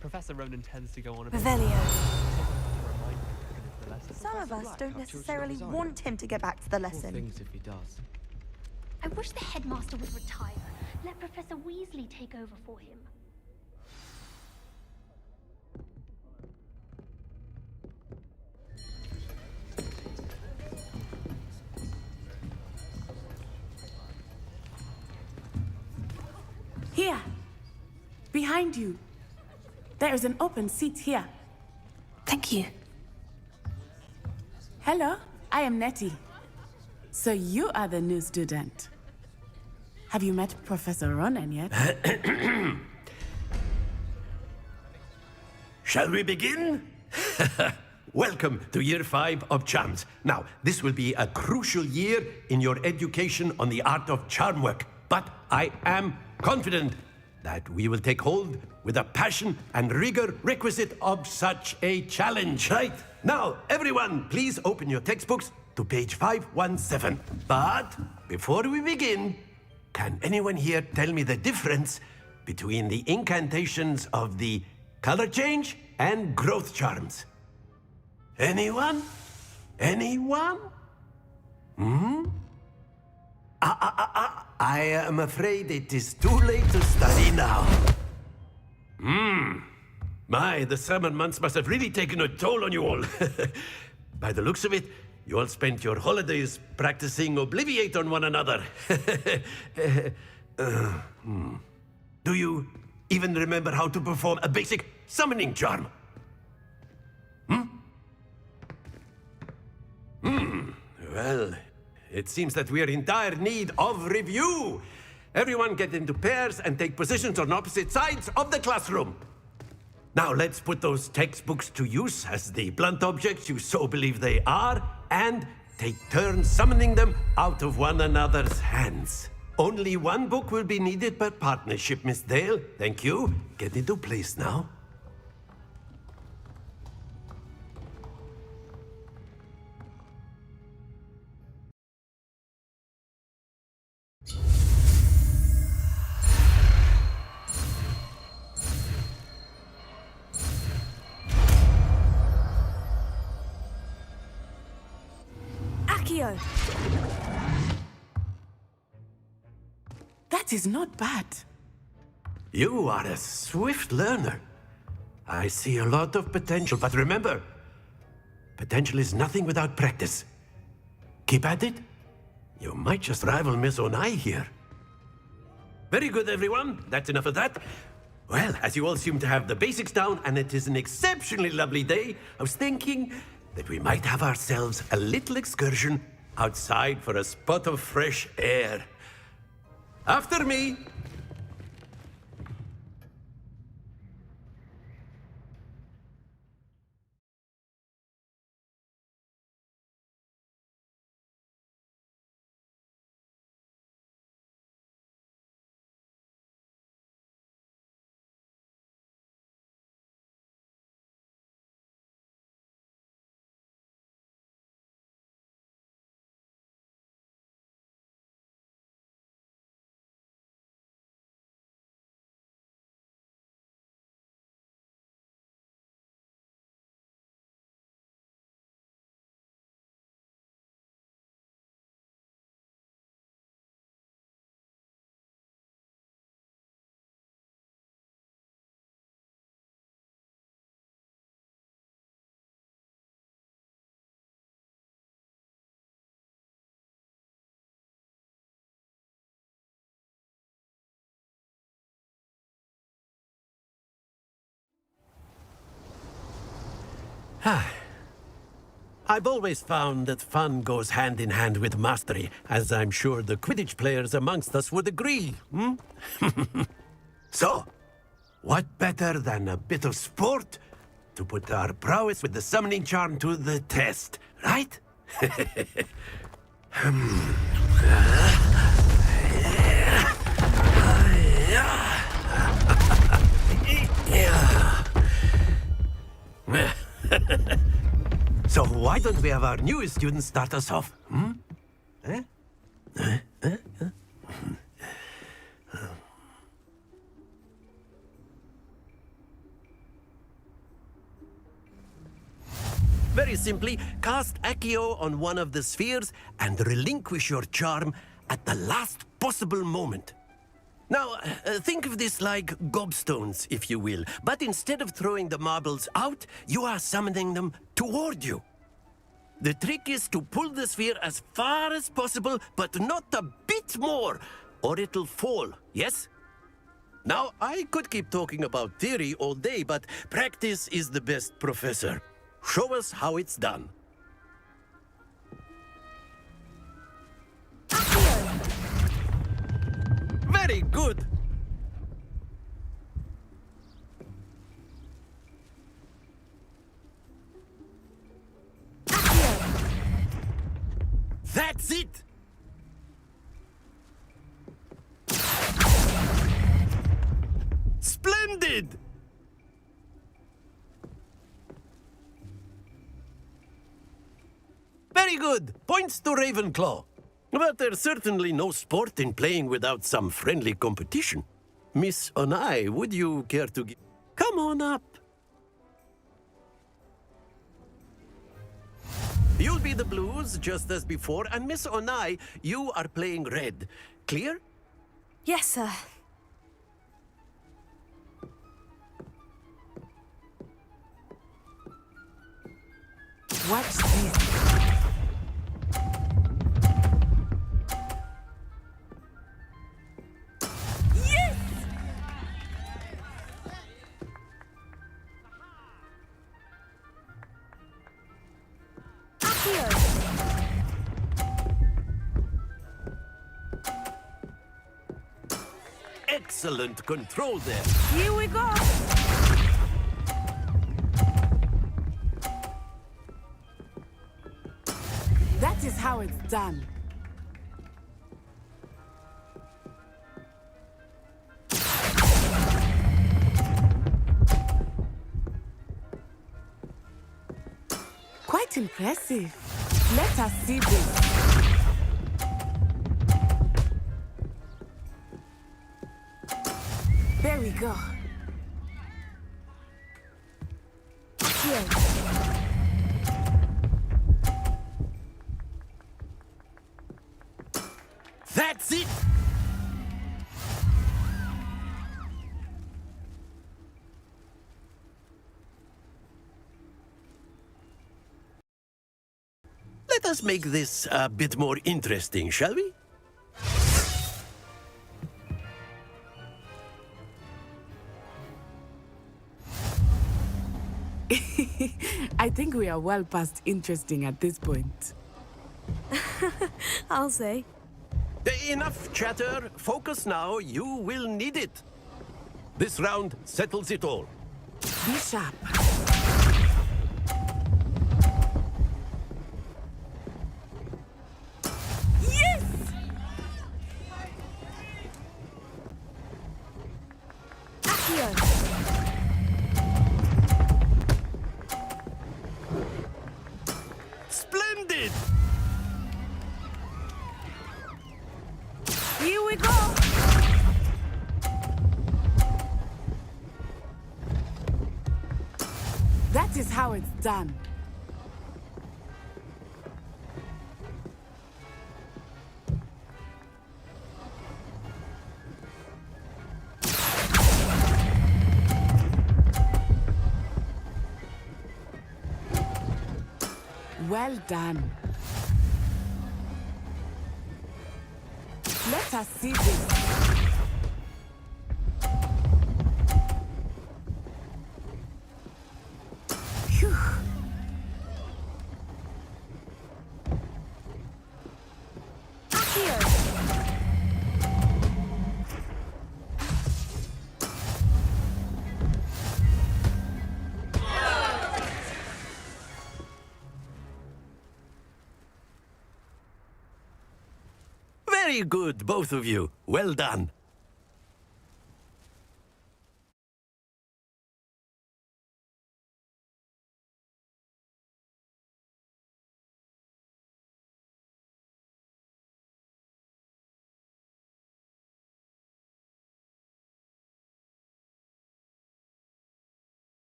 Professor Ronan tends to go on a Revelio. Some of us don't necessarily want him to get back to the lesson. Things if he does. I wish the headmaster would retire. Let Professor Weasley take over for him. Here. Behind you. There is an open seat here. Thank you. Hello, I am Nettie. So you are the new student. Have you met Professor Ronan yet? Shall we begin? Welcome to Year 5 of Charms. Now, this will be a crucial year in your education on the art of charm work. But I am confident that we will take hold with the passion and rigor requisite of such a challenge. Right? Now, everyone, please open your textbooks to page 517. But before we begin, can anyone here tell me the difference between the incantations of the color change and growth charms? Anyone? Anyone? I am afraid it is too late to study now. My, the summer months must have really taken a toll on you all. By the looks of it, you all spent your holidays practicing Obliviate on one another. Do you even remember how to perform a basic summoning charm? Well, it seems that we are in dire need of review. Everyone get into pairs and take positions on opposite sides of the classroom. Now let's put those textbooks to use as the blunt objects you so believe they are, and take turns summoning them out of one another's hands. Only one book will be needed per partnership, Miss Dale. Thank you. Get into place now. Accio! That is not bad. You are a swift learner. I see a lot of potential, but remember, potential is nothing without practice. Keep at it. You might just rival Miss Onai here. Very good, everyone. That's enough of that. Well, as you all seem to have the basics down, and it is an exceptionally lovely day, I was thinking that we might have ourselves a little excursion outside for a spot of fresh air. After me. I've always found that fun goes hand in hand with mastery, as I'm sure the Quidditch players amongst us would agree. So, what better than a bit of sport to put our prowess with the summoning charm to the test, right? So why don't we have our newest student start us off? Very simply, cast Accio on one of the spheres and relinquish your charm at the last possible moment. Now, think of this like gobstones, if you will. But instead of throwing the marbles out, you are summoning them toward you. The trick is to pull the sphere as far as possible, but not a bit more, or it'll fall, yes? Now, I could keep talking about theory all day, but practice is the best professor. Show us how it's done. Very good. That's it! Splendid! Very good. Points to Ravenclaw. But there's certainly no sport in playing without some friendly competition. Miss Onai, would you care to give... Come on up. You'll be the blues, just as before, and Miss Onai, you are playing red. Clear? Yes, sir. Watch this. Excellent control there. Here we go. That is how it's done. Quite impressive. Let us see this. There we go. Here. That's it! Let us make this a bit more interesting, shall we? I think we are well past interesting at this point. I'll say. Enough chatter. Focus now. You will need it. This round settles it all. Be sharp. Yes! Accio! Splendid! Here we go! That is how it's done. Well done. Let us see this. Phew. Accio! Very good, both of you. Well done.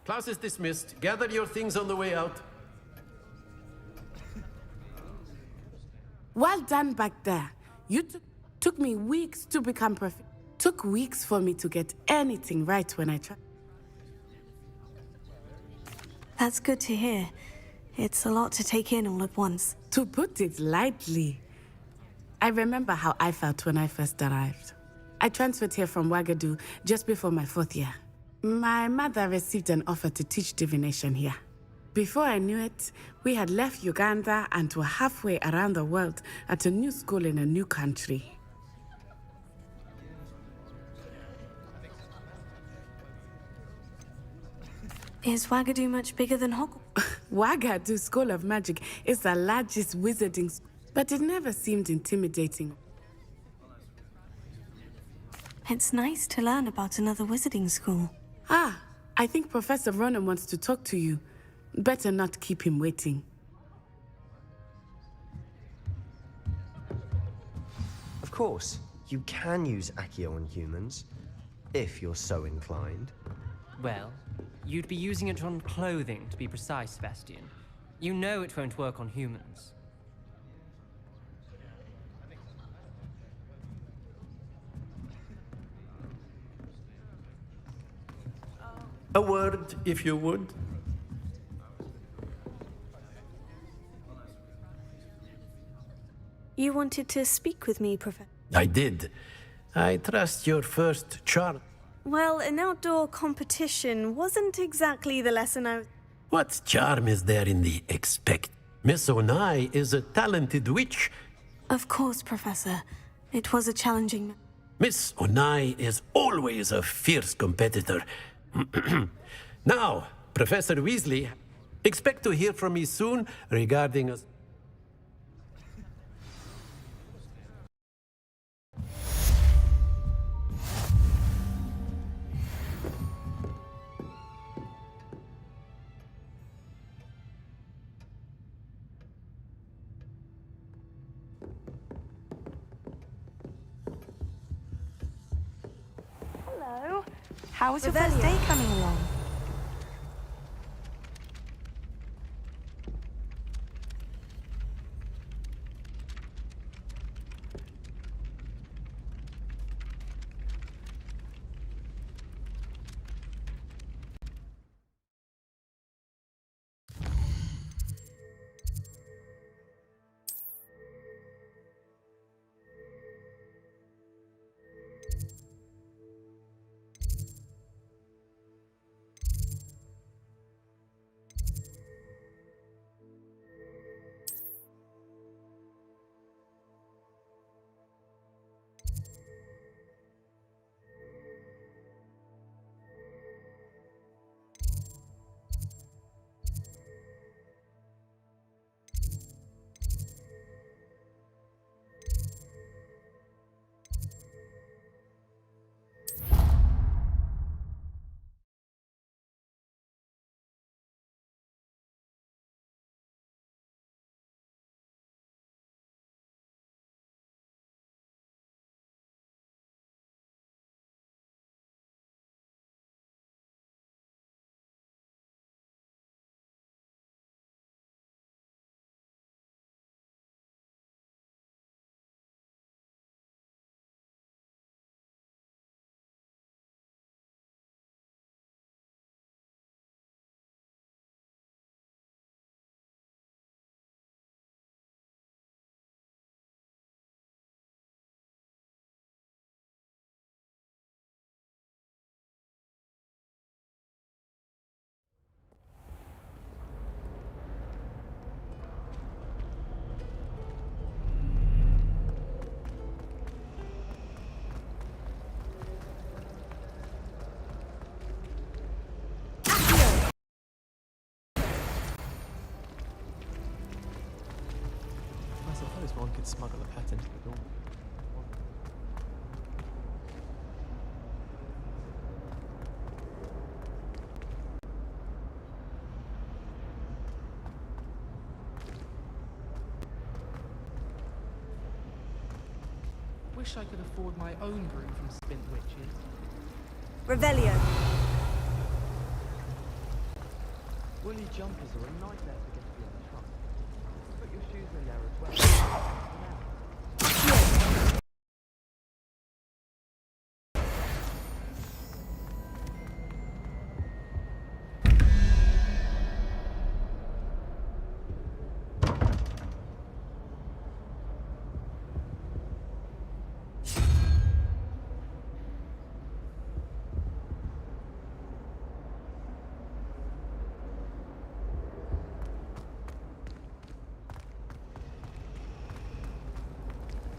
Class is dismissed. Gather your things on the way out. Well done back there. You took me weeks to become perfect. Took weeks for me to get anything right when I tried. That's good to hear. It's a lot to take in all at once. To put it lightly, I remember how I felt when I first arrived. I transferred here from Wagadu just before my 4th year. My mother received an offer to teach divination here. Before I knew it, we had left Uganda and were halfway around the world at a new school in a new country. Is Wagadu much bigger than Hogwarts? Wagadu School of Magic is the largest wizarding school, but it never seemed intimidating. It's nice to learn about another wizarding school. Ah, I think Professor Ronan wants to talk to you. Better not keep him waiting. Of course, you can use Accio on humans, if you're so inclined. Well, you'd be using it on clothing, to be precise, Sebastian. You know it won't work on humans. A word, if you would. You wanted to speak with me, Professor? I did. I trust your first charm. Well, an outdoor competition wasn't exactly the lesson I was... What charm is there in the expect? Miss Onai is a talented witch. Of course, Professor. It was a challenging... Miss Onai is always a fierce competitor. Now, Professor Weasley, expect to hear from me soon regarding us. Hello. How was your first day coming along? I suppose one could smuggle a pet into the door. Wish I could afford my own brew from Spint Witches. Revelio. Woolly jumpers are a nightmare to get in the trunk. Put your shoes in there as well.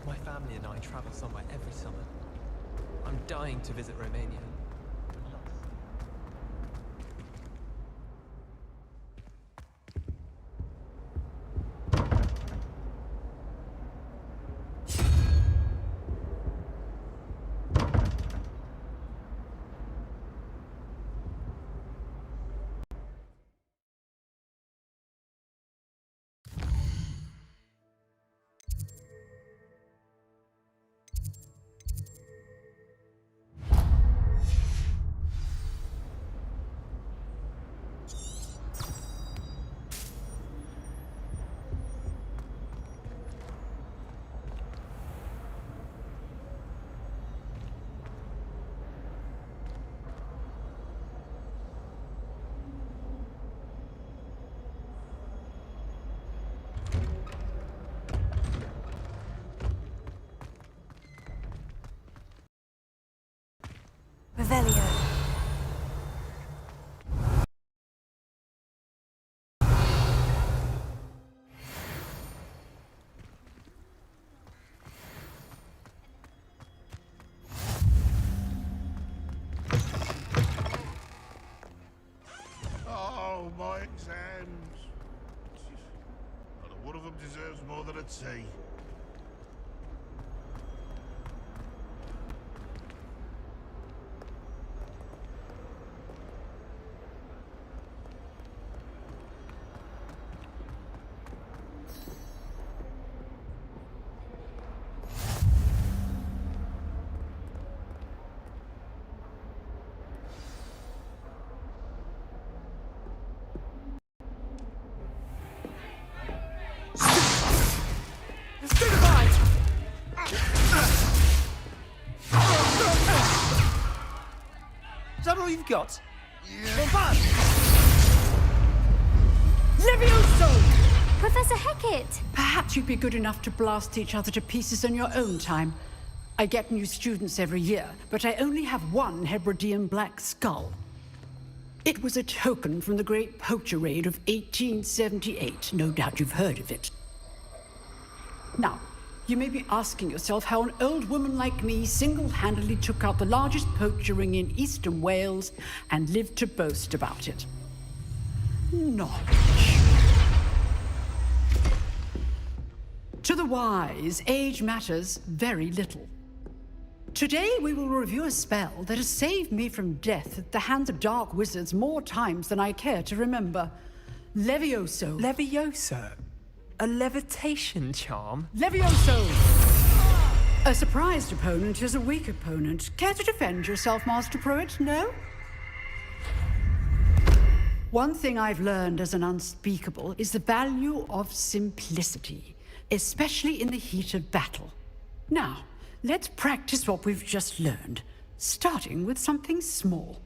My family and I travel somewhere every summer. I'm dying to visit Romania. Revelio. Oh, my exams. Not a one of them deserves more than a T. Is that all you've got? Levioso! Professor Hecat! Perhaps you'd be good enough to blast each other to pieces in your own time. I get new students every year, but I only have one Hebridean black skull. It was a token from the Great Poacher Raid of 1878. No doubt you've heard of it. Now, you may be asking yourself how an old woman like me single-handedly took out the largest poacher ring in eastern Wales and lived to boast about it. Knowledge. To the wise, age matters very little. Today we will review a spell that has saved me from death at the hands of dark wizards more times than I care to remember. Levioso. Levioso? A levitation charm? Levioso! A surprised opponent is a weak opponent. Care to defend yourself, Master Pruitt? No? One thing I've learned as an unspeakable is the value of simplicity, especially in the heat of battle. Now, let's practice what we've just learned, starting with something small.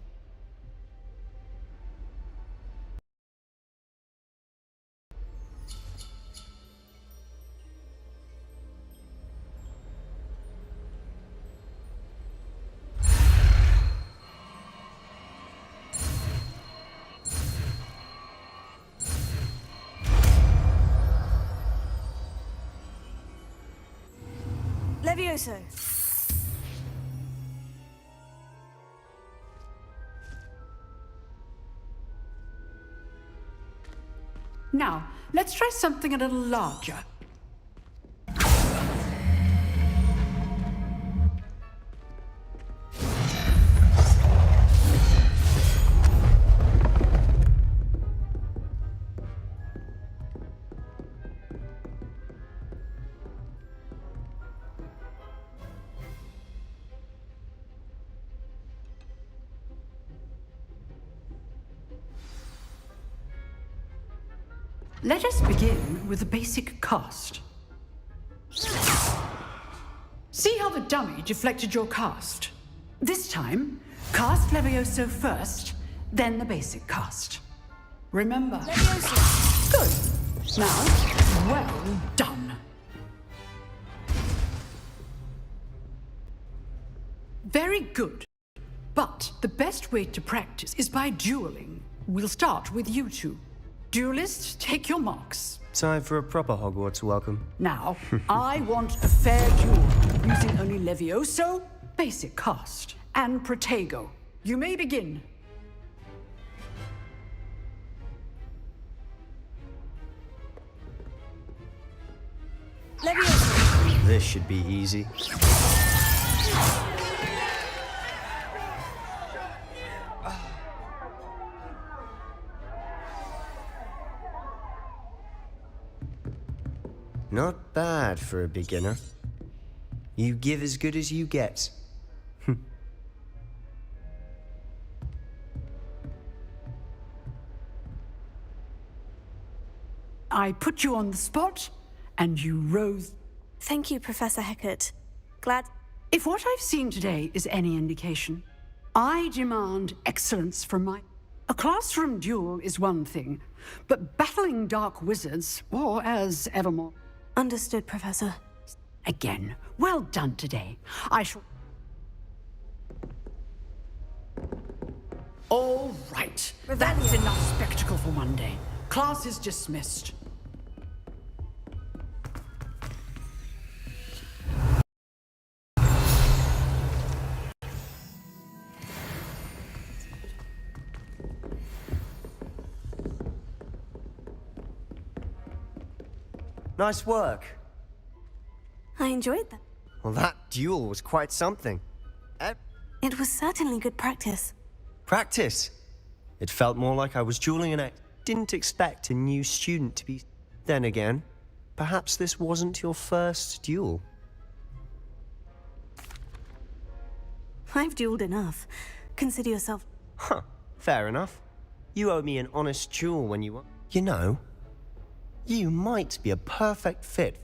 Levioso. Now, let's try something a little larger. Let us begin with the basic cast. See how the dummy deflected your cast? This time, cast Levioso first, then the basic cast. Remember. Levioso. Good. Now, well done. Very good. But the best way to practice is by dueling. We'll start with you two. Duelists, take your marks. Time for a proper Hogwarts welcome. Now, I want a fair duel, using only Levioso, basic cast, and Protego. You may begin. Levioso. This should be easy. Not bad for a beginner. You give as good as you get. I put you on the spot, and you rose. Thank you, Professor Hecat. Glad. If what I've seen today is any indication, I demand excellence from my... A classroom duel is one thing, but battling dark wizards, or as evermore... Understood, Professor. Again, well done today. I shall... All right. That's enough spectacle for one day. Class is dismissed. Nice work. I enjoyed that. Well, that duel was quite something. It was certainly good practice. Practice? It felt more like I was dueling and I didn't expect a new student to be... Then again, perhaps this wasn't your first duel. I've dueled enough. Consider yourself... Huh, fair enough. You owe me an honest duel when you... You know, you might be a perfect fit.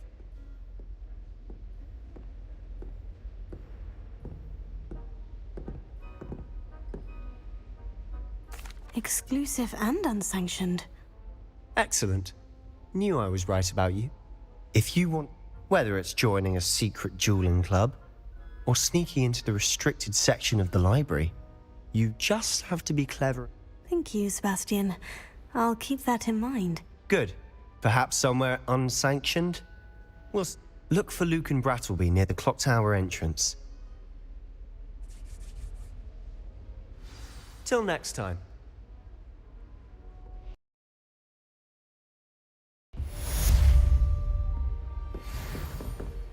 Exclusive and unsanctioned. Excellent. Knew I was right about you. If you want, whether it's joining a secret dueling club or sneaking into the restricted section of the library, you just have to be clever. Thank you, Sebastian. I'll keep that in mind. Good. Perhaps somewhere unsanctioned? We'll look for Luke and Brattleby near the clock tower entrance. Till next time.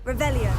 Revelio.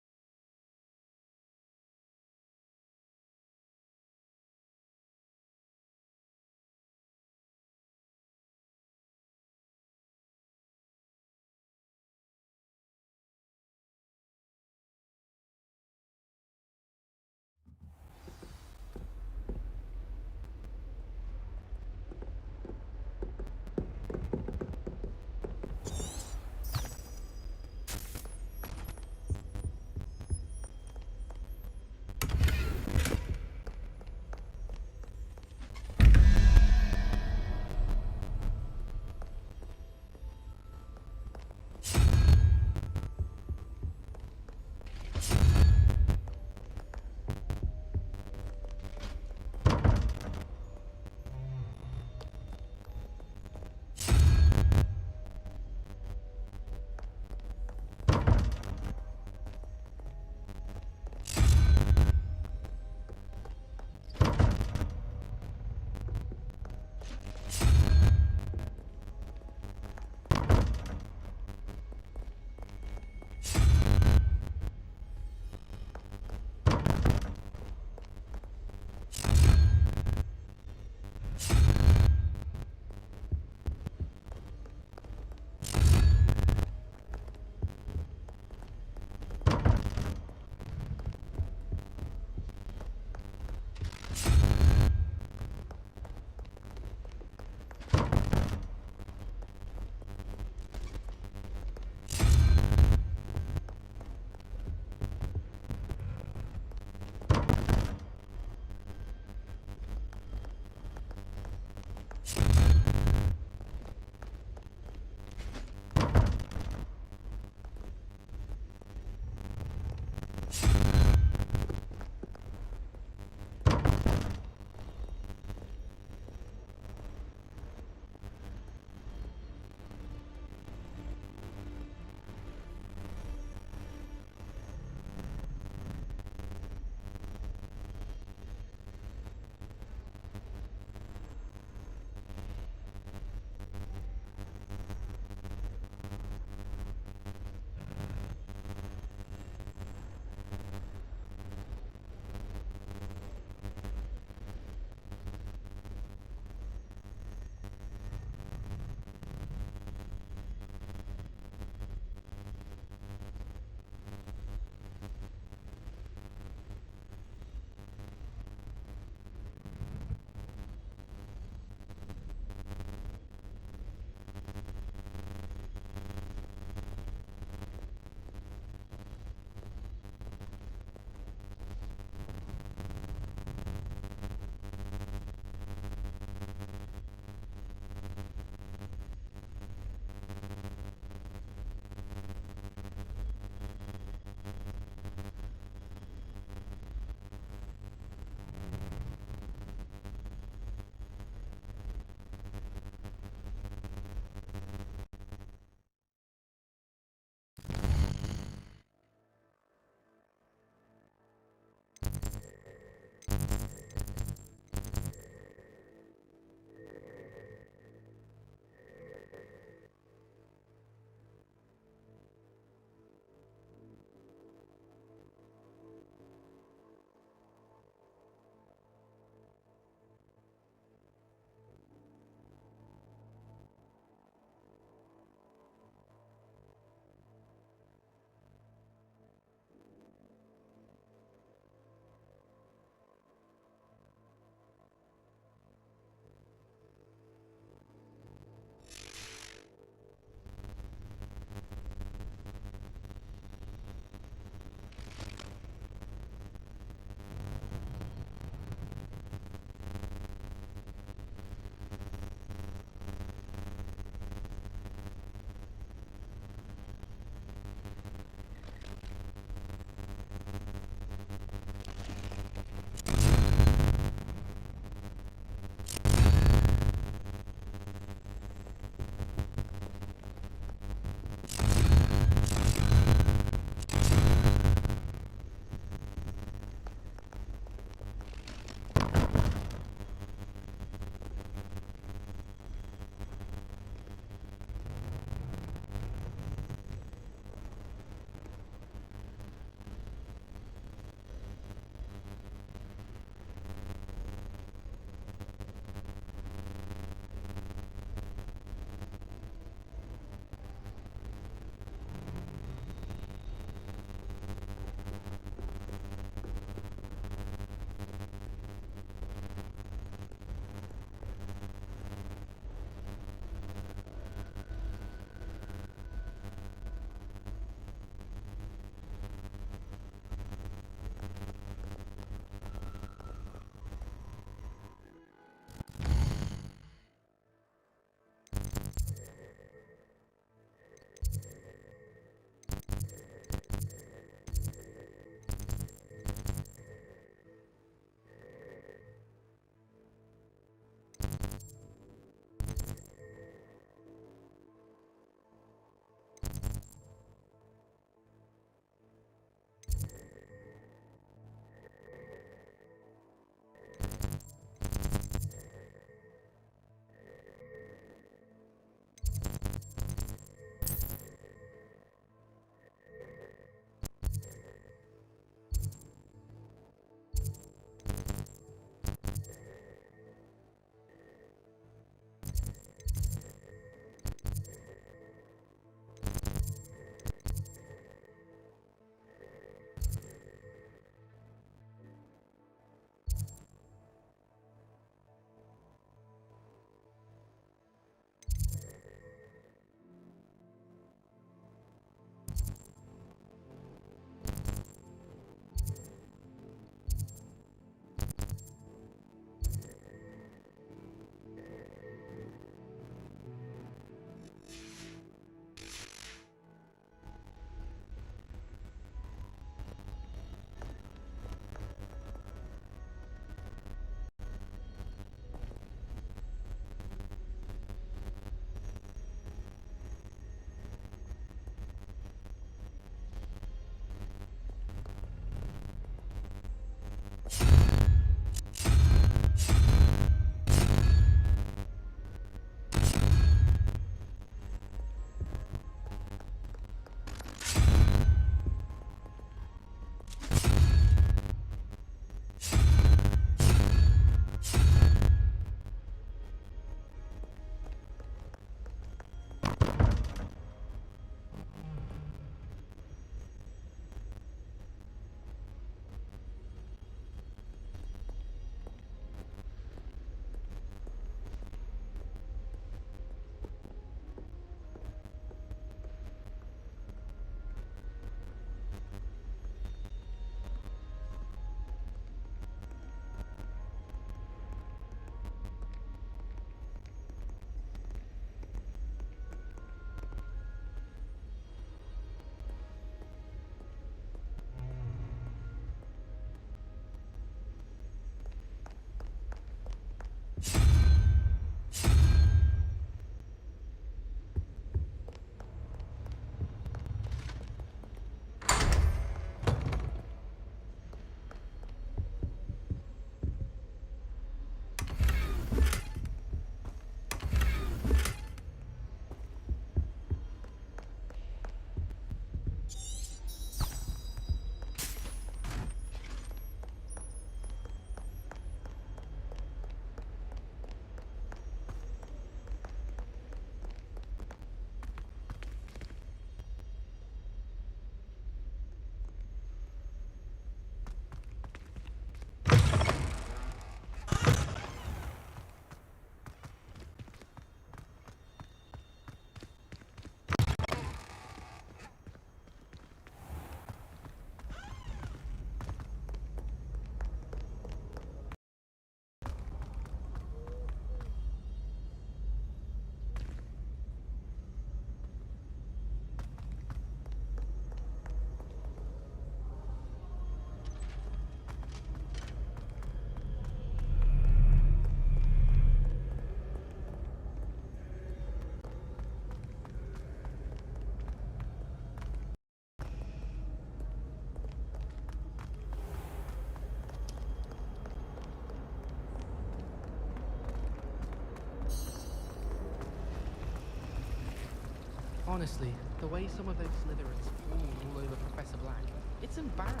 Honestly, the way some of those Slytherins fall all over Professor Black, it's embarrassing.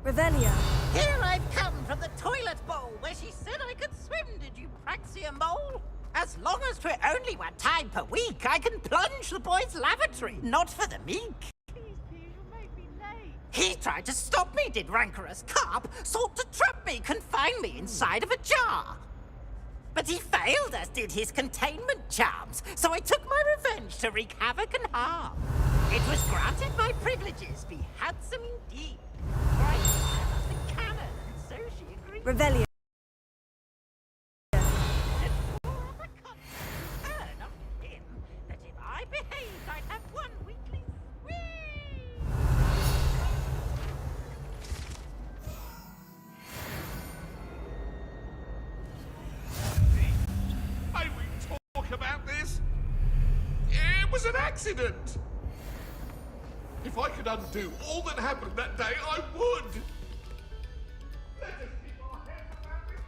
Revelio. Here I've come from the toilet bowl where she said I could swim, did you Praxia mole? As long as 'twere only 1 time per week, I can plunge the boys' lavatory, not for the meek. He tried to stop me, did rancorous carp, sought to trap me, confine me inside of a jar. But he failed, as did his containment charms, so I took my revenge to wreak havoc and harm. It was granted my privileges be handsome indeed. Right, I was the canon, and so she agreed. Revelio. That if I behaved, I'd have 1 weekly May we talk about this? It was an accident. If I could undo all that happened that day, I would. Let us keep our heads about it.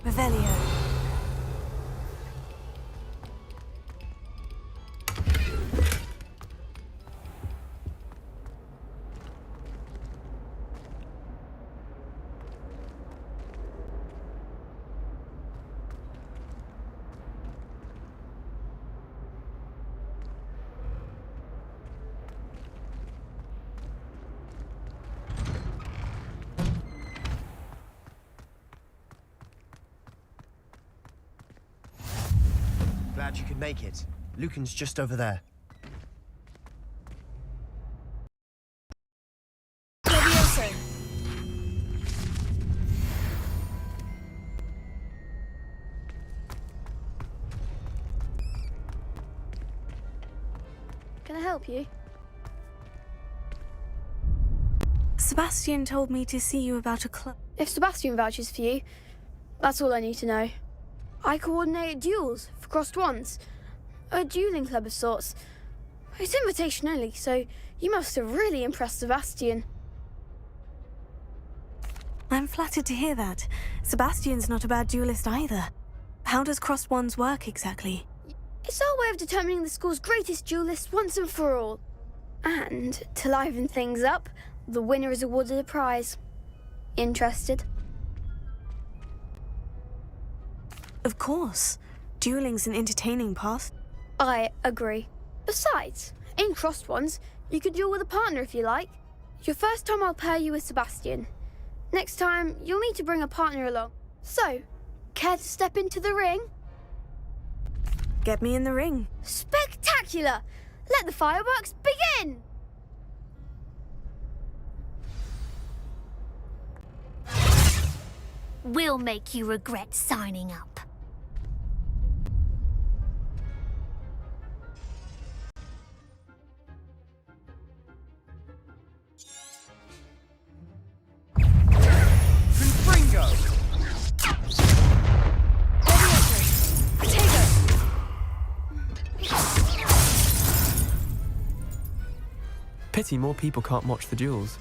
Revelio. Glad you could make it. Lucan's just over there. Levioso. Can I help you? Sebastian told me to see you about a club. If Sebastian vouches for you, that's all I need to know. I coordinate duels for crossed wands. A dueling club of sorts. It's invitation only, so you must have really impressed Sebastian. I'm flattered to hear that. Sebastian's not a bad duelist either. How does crossed wands work exactly? It's our way of determining the school's greatest duelist once and for all. And, to liven things up, the winner is awarded a prize. Interested? Of course. Dueling's an entertaining past. I agree. Besides, in crossed wands, you could duel with a partner if you like. Your first time I'll pair you with Sebastian. Next time, you'll need to bring a partner along. So, care to step into the ring? Get me in the ring. Spectacular! Let the fireworks begin! We'll make you regret signing up. Confringo! Pity more people can't watch the duels.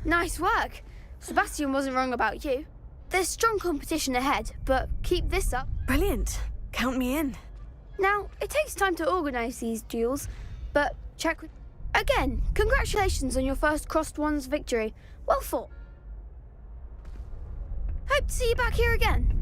Nice work. Sebastian wasn't wrong about you. There's strong competition ahead, but keep this up. Brilliant. Count me in. Now, it takes time to organise these duels, but check with... Again, congratulations on your first Crossed Wands victory. Well fought. Hope to see you back here again.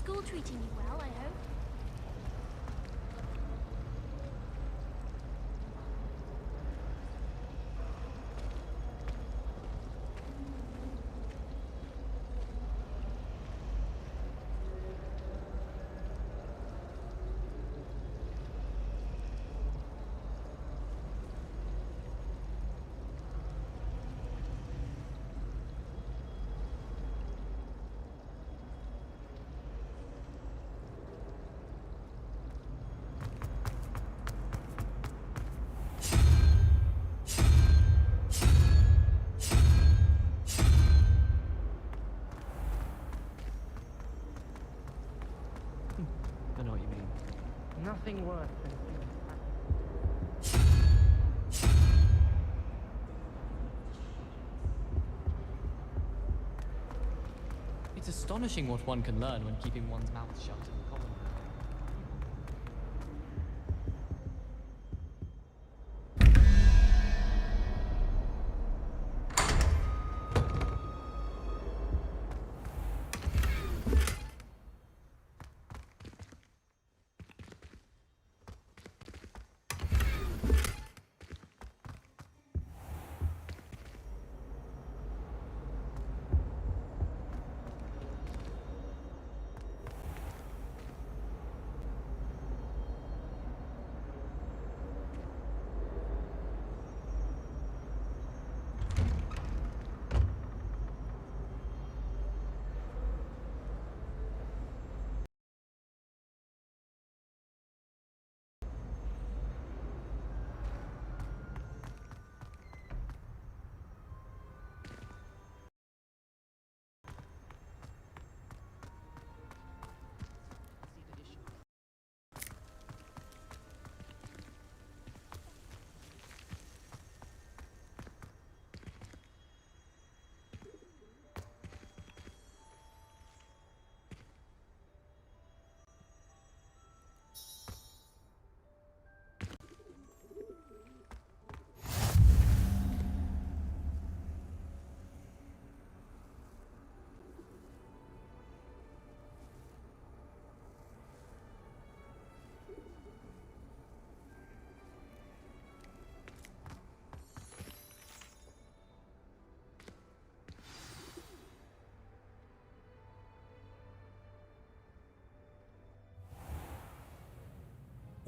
School treating you well, I hope? I know what you mean. Nothing worse than feeling It's astonishing what one can learn when keeping one's mouth shut in the common room.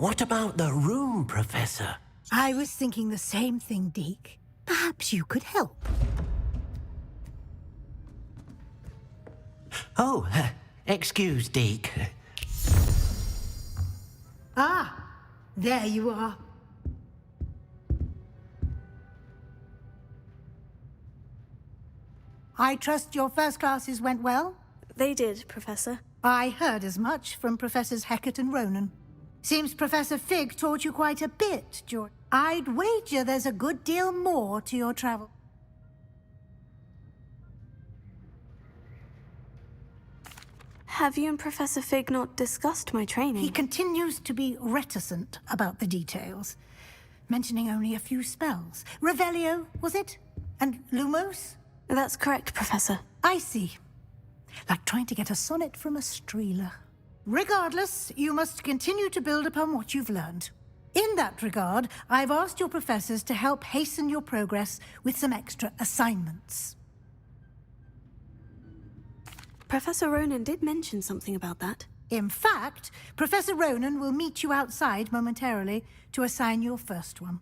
What about the room, Professor? I was thinking the same thing, Deke. Perhaps you could help. Oh, excuse, Deke. Ah, there you are. I trust your first classes went well? They did, Professor. I heard as much from Professors Hecat and Ronan. Seems Professor Fig taught you quite a bit, George. I'd wager there's a good deal more to your travel. Have you and Professor Fig not discussed my training? He continues to be reticent about the details, mentioning only a few spells. Revelio, was it? And Lumos? That's correct, Professor. I see. Like trying to get a sonnet from a streeler. Regardless, you must continue to build upon what you've learned. In that regard, I've asked your professors to help hasten your progress with some extra assignments. Professor Ronan did mention something about that. In fact, Professor Ronan will meet you outside momentarily to assign your first one.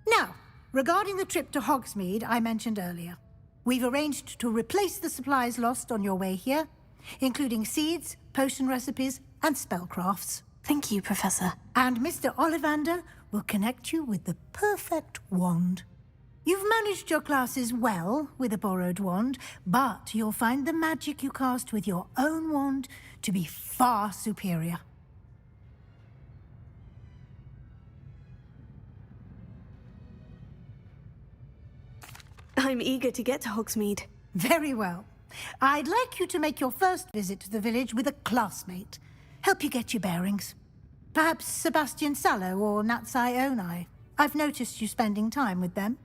Now, regarding the trip to Hogsmeade I mentioned earlier, we've arranged to replace the supplies lost on your way here, including seeds, potion recipes, and spellcrafts. Thank you, Professor. And Mr. Ollivander will connect you with the perfect wand. You've managed your classes well with a borrowed wand, but you'll find the magic you cast with your own wand to be far superior. I'm eager to get to Hogsmeade. Very well. I'd like you to make your first visit to the village with a classmate. Help you get your bearings. Perhaps Sebastian Sallow or Natsai Onai. I've noticed you spending time with them.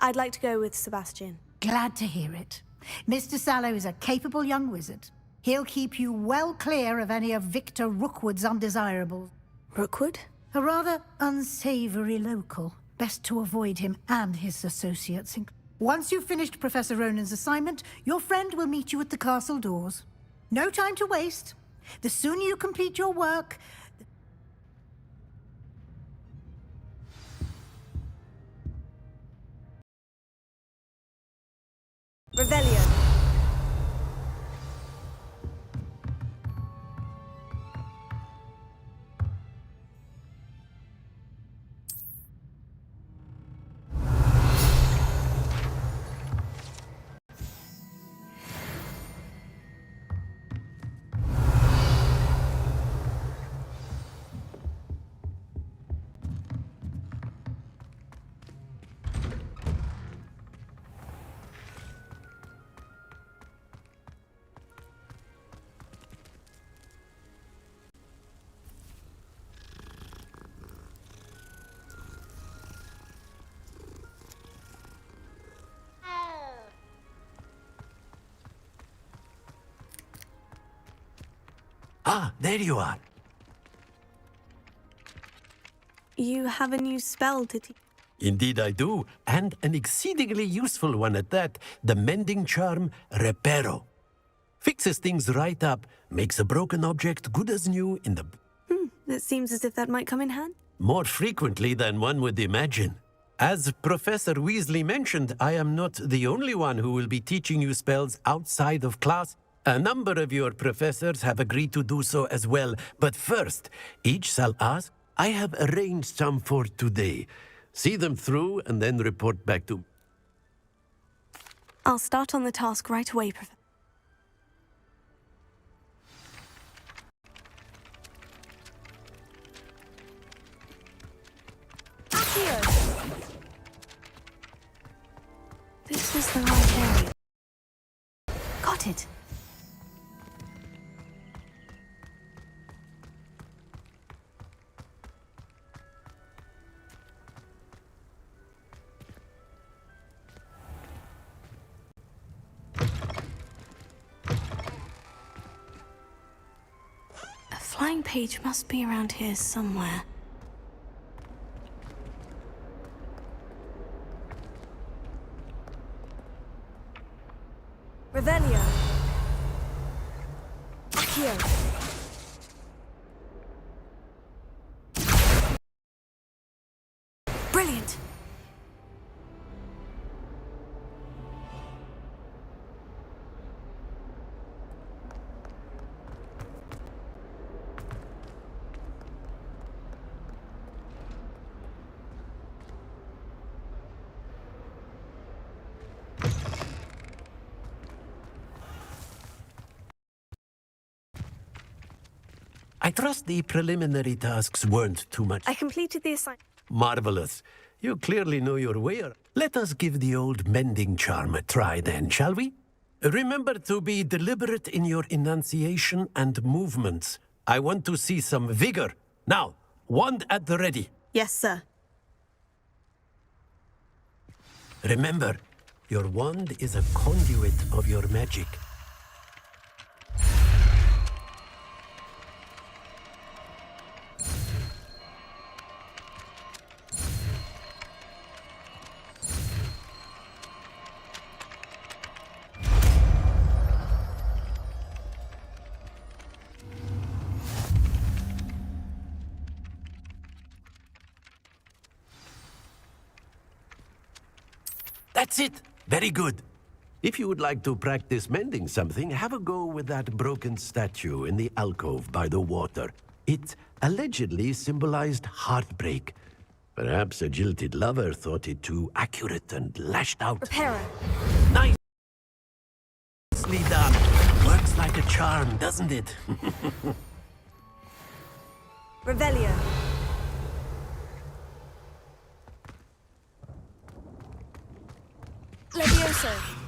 I'd like to go with Sebastian. Glad to hear it. Mr. Sallow is a capable young wizard. He'll keep you well clear of any of Victor Rookwood's undesirables. Rookwood? A rather unsavory local. Best to avoid him and his associates. Once you've finished Professor Ronan's assignment, your friend will meet you at the castle doors. No time to waste. The sooner you complete your work, Revelio. Ah, there you are. You have a new spell to teach. Indeed I do, and an exceedingly useful one at that, the mending charm Reparo. Fixes things right up, makes a broken object good as new in the... It seems as if that might come in hand. More frequently than one would imagine. As Professor Weasley mentioned, I am not the only one who will be teaching you spells outside of class. A number of your professors have agreed to do so as well. But first, each shall ask, I have arranged some for today. See them through and then report back to... I'll start on the task right away, Professor. This is the right area. Got it. A flying page must be around here somewhere. Revelio. Accio. Brilliant. I trust the preliminary tasks weren't too much. I completed the assignment. Marvelous. You clearly know your way. Let us give the old mending charm a try then, shall we? Remember to be deliberate in your enunciation and movements. I want to see some vigor. Now, wand at the ready. Yes, sir. Remember, your wand is a conduit of your magic. That's it. Very good. If you would like to practice mending something, have a go with that broken statue in the alcove by the water. It allegedly symbolized heartbreak. Perhaps a jilted lover thought it too accurate and lashed out. Reparo. Nicely done. Works like a charm, doesn't it? Revelio. Levioso.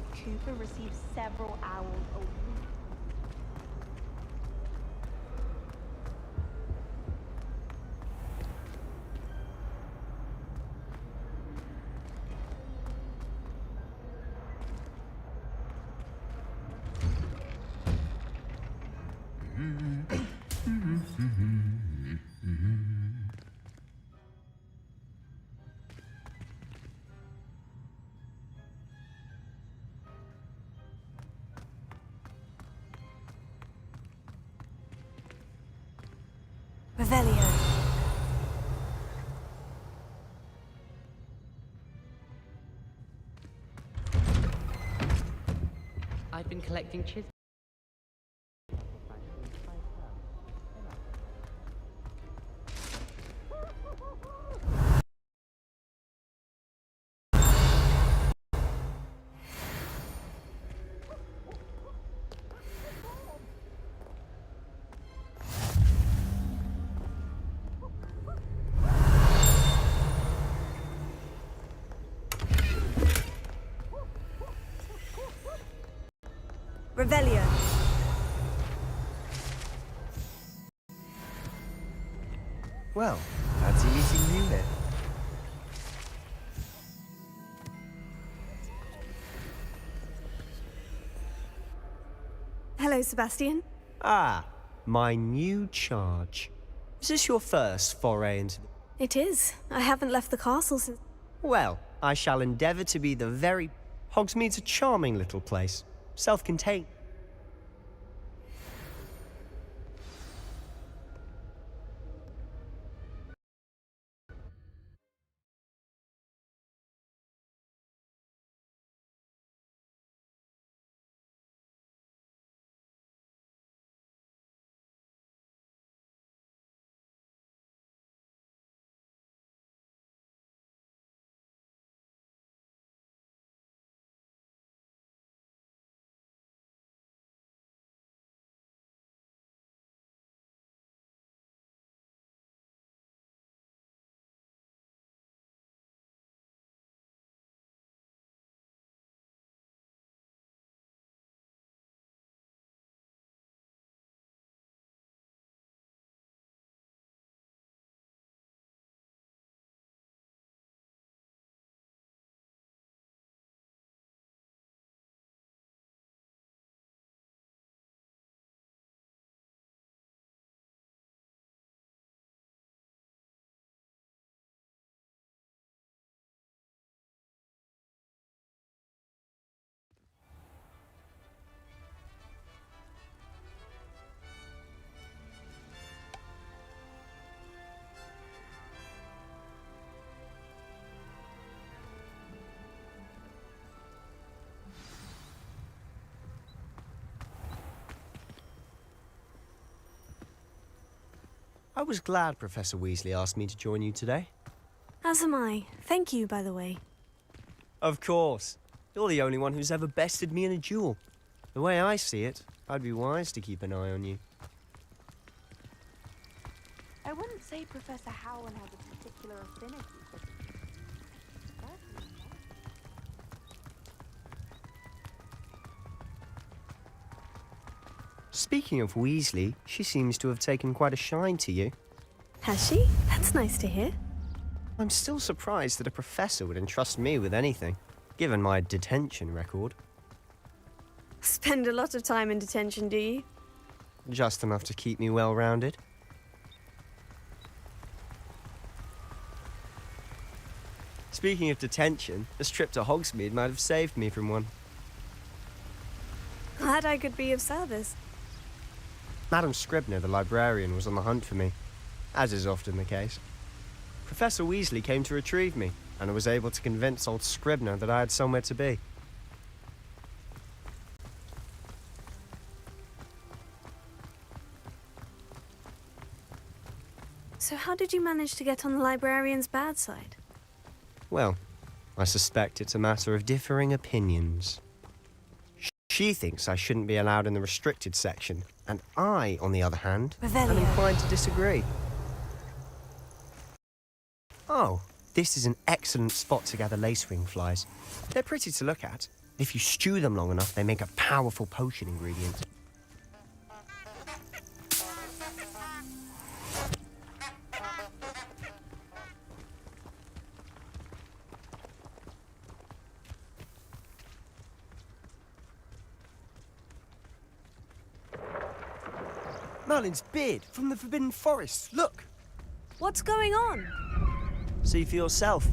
Isaac Cooper receives several owls a week. Revelio. I've been collecting chisels. Revelio. Well, fancy meeting you here. Hello, Sebastian. Ah, my new charge. Is this your first foray into the... It is. I haven't left the castle since... Well, I shall endeavour to be the very... Hogsmeade's a charming little place. Self-contained. I was glad Professor Weasley asked me to join you today. As am I. Thank you, by the way. Of course. You're the only one who's ever bested me in a duel. The way I see it, I'd be wise to keep an eye on you. I wouldn't say Professor Howland has a particular affinity for... Speaking of Weasley, she seems to have taken quite a shine to you. Has she? That's nice to hear. I'm still surprised that a professor would entrust me with anything, given my detention record. Spend a lot of time in detention, do you? Just enough to keep me well-rounded. Speaking of detention, this trip to Hogsmeade might have saved me from one. Glad I could be of service. Madam Scribner, the librarian, was on the hunt for me, as is often the case. Professor Weasley came to retrieve me, and I was able to convince old Scribner that I had somewhere to be. So how did you manage to get on the librarian's bad side? Well, I suspect it's a matter of differing opinions. She thinks I shouldn't be allowed in the restricted section, and I, on the other hand, am inclined to disagree. Oh, this is an excellent spot to gather lacewing flies. They're pretty to look at, If you stew them long enough, they make a powerful potion ingredient. Merlin's beard from the Forbidden Forest. Look! What's going on? See for yourself.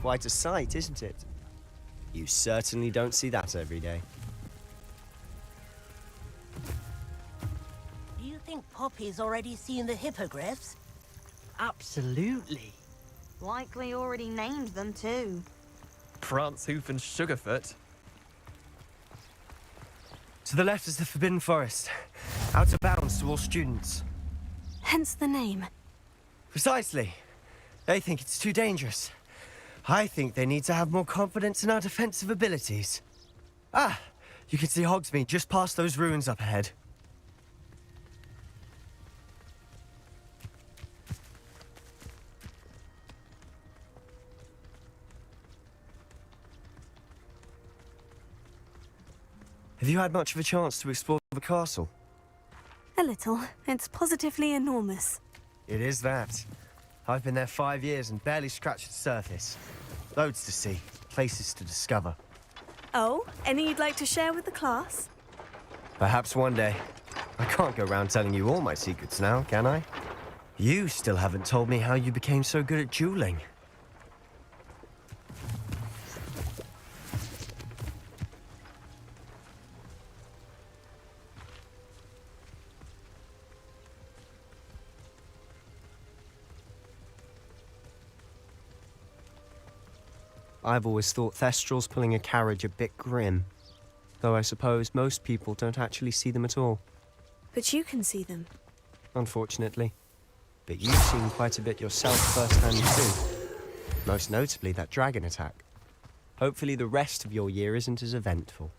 Quite a sight, isn't it? You certainly don't see that every day. Do you think Poppy's already seen the hippogriffs? Absolutely. Likely already named them too. Prance, Hoof, and Sugarfoot. To the left is the Forbidden Forest. Out of bounds to all students. Hence the name. Precisely. They think it's too dangerous. I think they need to have more confidence in our defensive abilities. Ah, you can see Hogsmeade just past those ruins up ahead. Have you had much of a chance to explore the castle? A little. It's positively enormous. It is that. I've been there 5 years and barely scratched the surface. Loads to see, places to discover. Oh, any you'd like to share with the class? Perhaps one day. I can't go around telling you all my secrets now, can I? You still haven't told me how you became so good at dueling. I've always thought Thestrals pulling a carriage a bit grim. Though I suppose most people don't actually see them at all. But you can see them. Unfortunately. But you've seen quite a bit yourself firsthand too. Most notably that dragon attack. Hopefully the rest of your year isn't as eventful.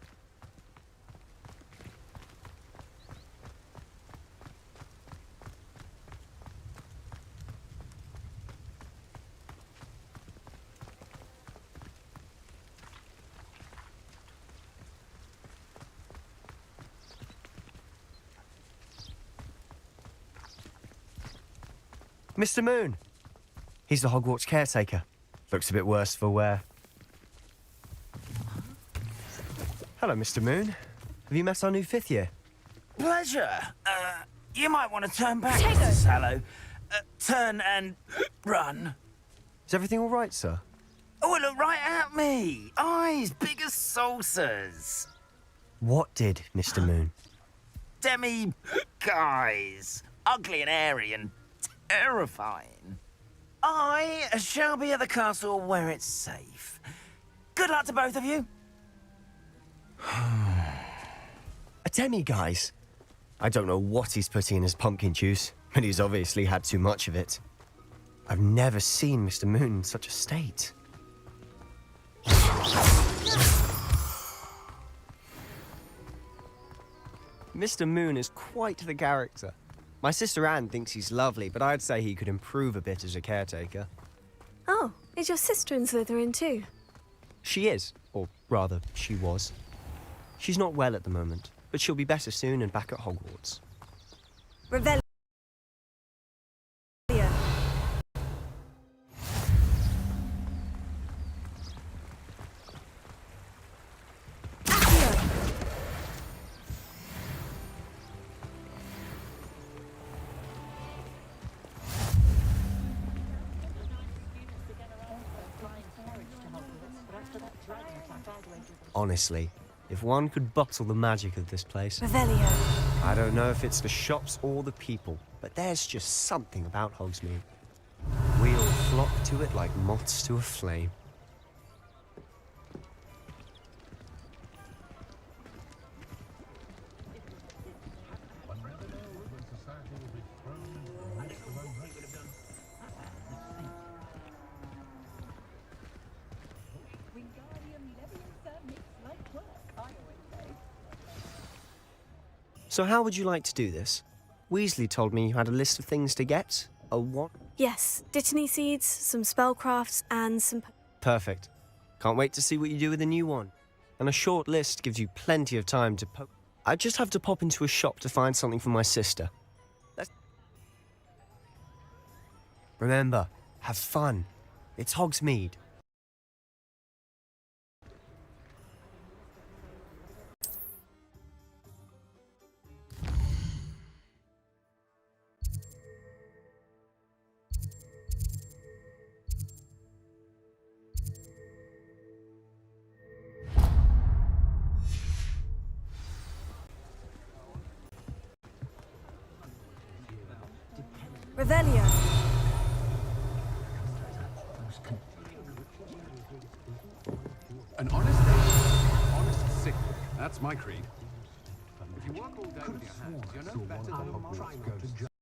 Mr. Moon. He's the Hogwarts caretaker. Looks a bit worse for wear. Hello, Mr. Moon. Have you met our new 5th year? Pleasure. You might want to turn back, Mr. Sallow. Turn and run. Is everything all right, sir? Oh, look right at me. Eyes big as saucers. What did, Mr. Moon? Guys. Ugly and airy and terrifying. I shall be at the castle where it's safe. Good luck to both of you. A demi-guise? I don't know what he's putting in his pumpkin juice, but he's obviously had too much of it. I've never seen Mr. Moon in such a state. Mr. Moon is quite the character. My sister Anne thinks he's lovely, but I'd say he could improve a bit as a caretaker. Oh, is your sister in Slytherin too? She is, or rather, she was. She's not well at the moment, but she'll be better soon and back at Hogwarts. Revelio. Honestly, if one could bottle the magic of this place... Revelio. I don't know if it's the shops or the people, but there's just something about Hogsmeade. We all flock to it like moths to a flame. So how would you like to do this? Weasley told me you had a list of things to get. A what? Yes, Dittany seeds, some spellcrafts, and some... Perfect. Can't wait to see what you do with the new one. and a short list gives you plenty of time to I just have to pop into a shop to find something for my sister. Remember, have fun. It's Hogsmeade. Revelio. An honest aim, honest sick. That's my creed. If you work all day with your hands, you're no better than a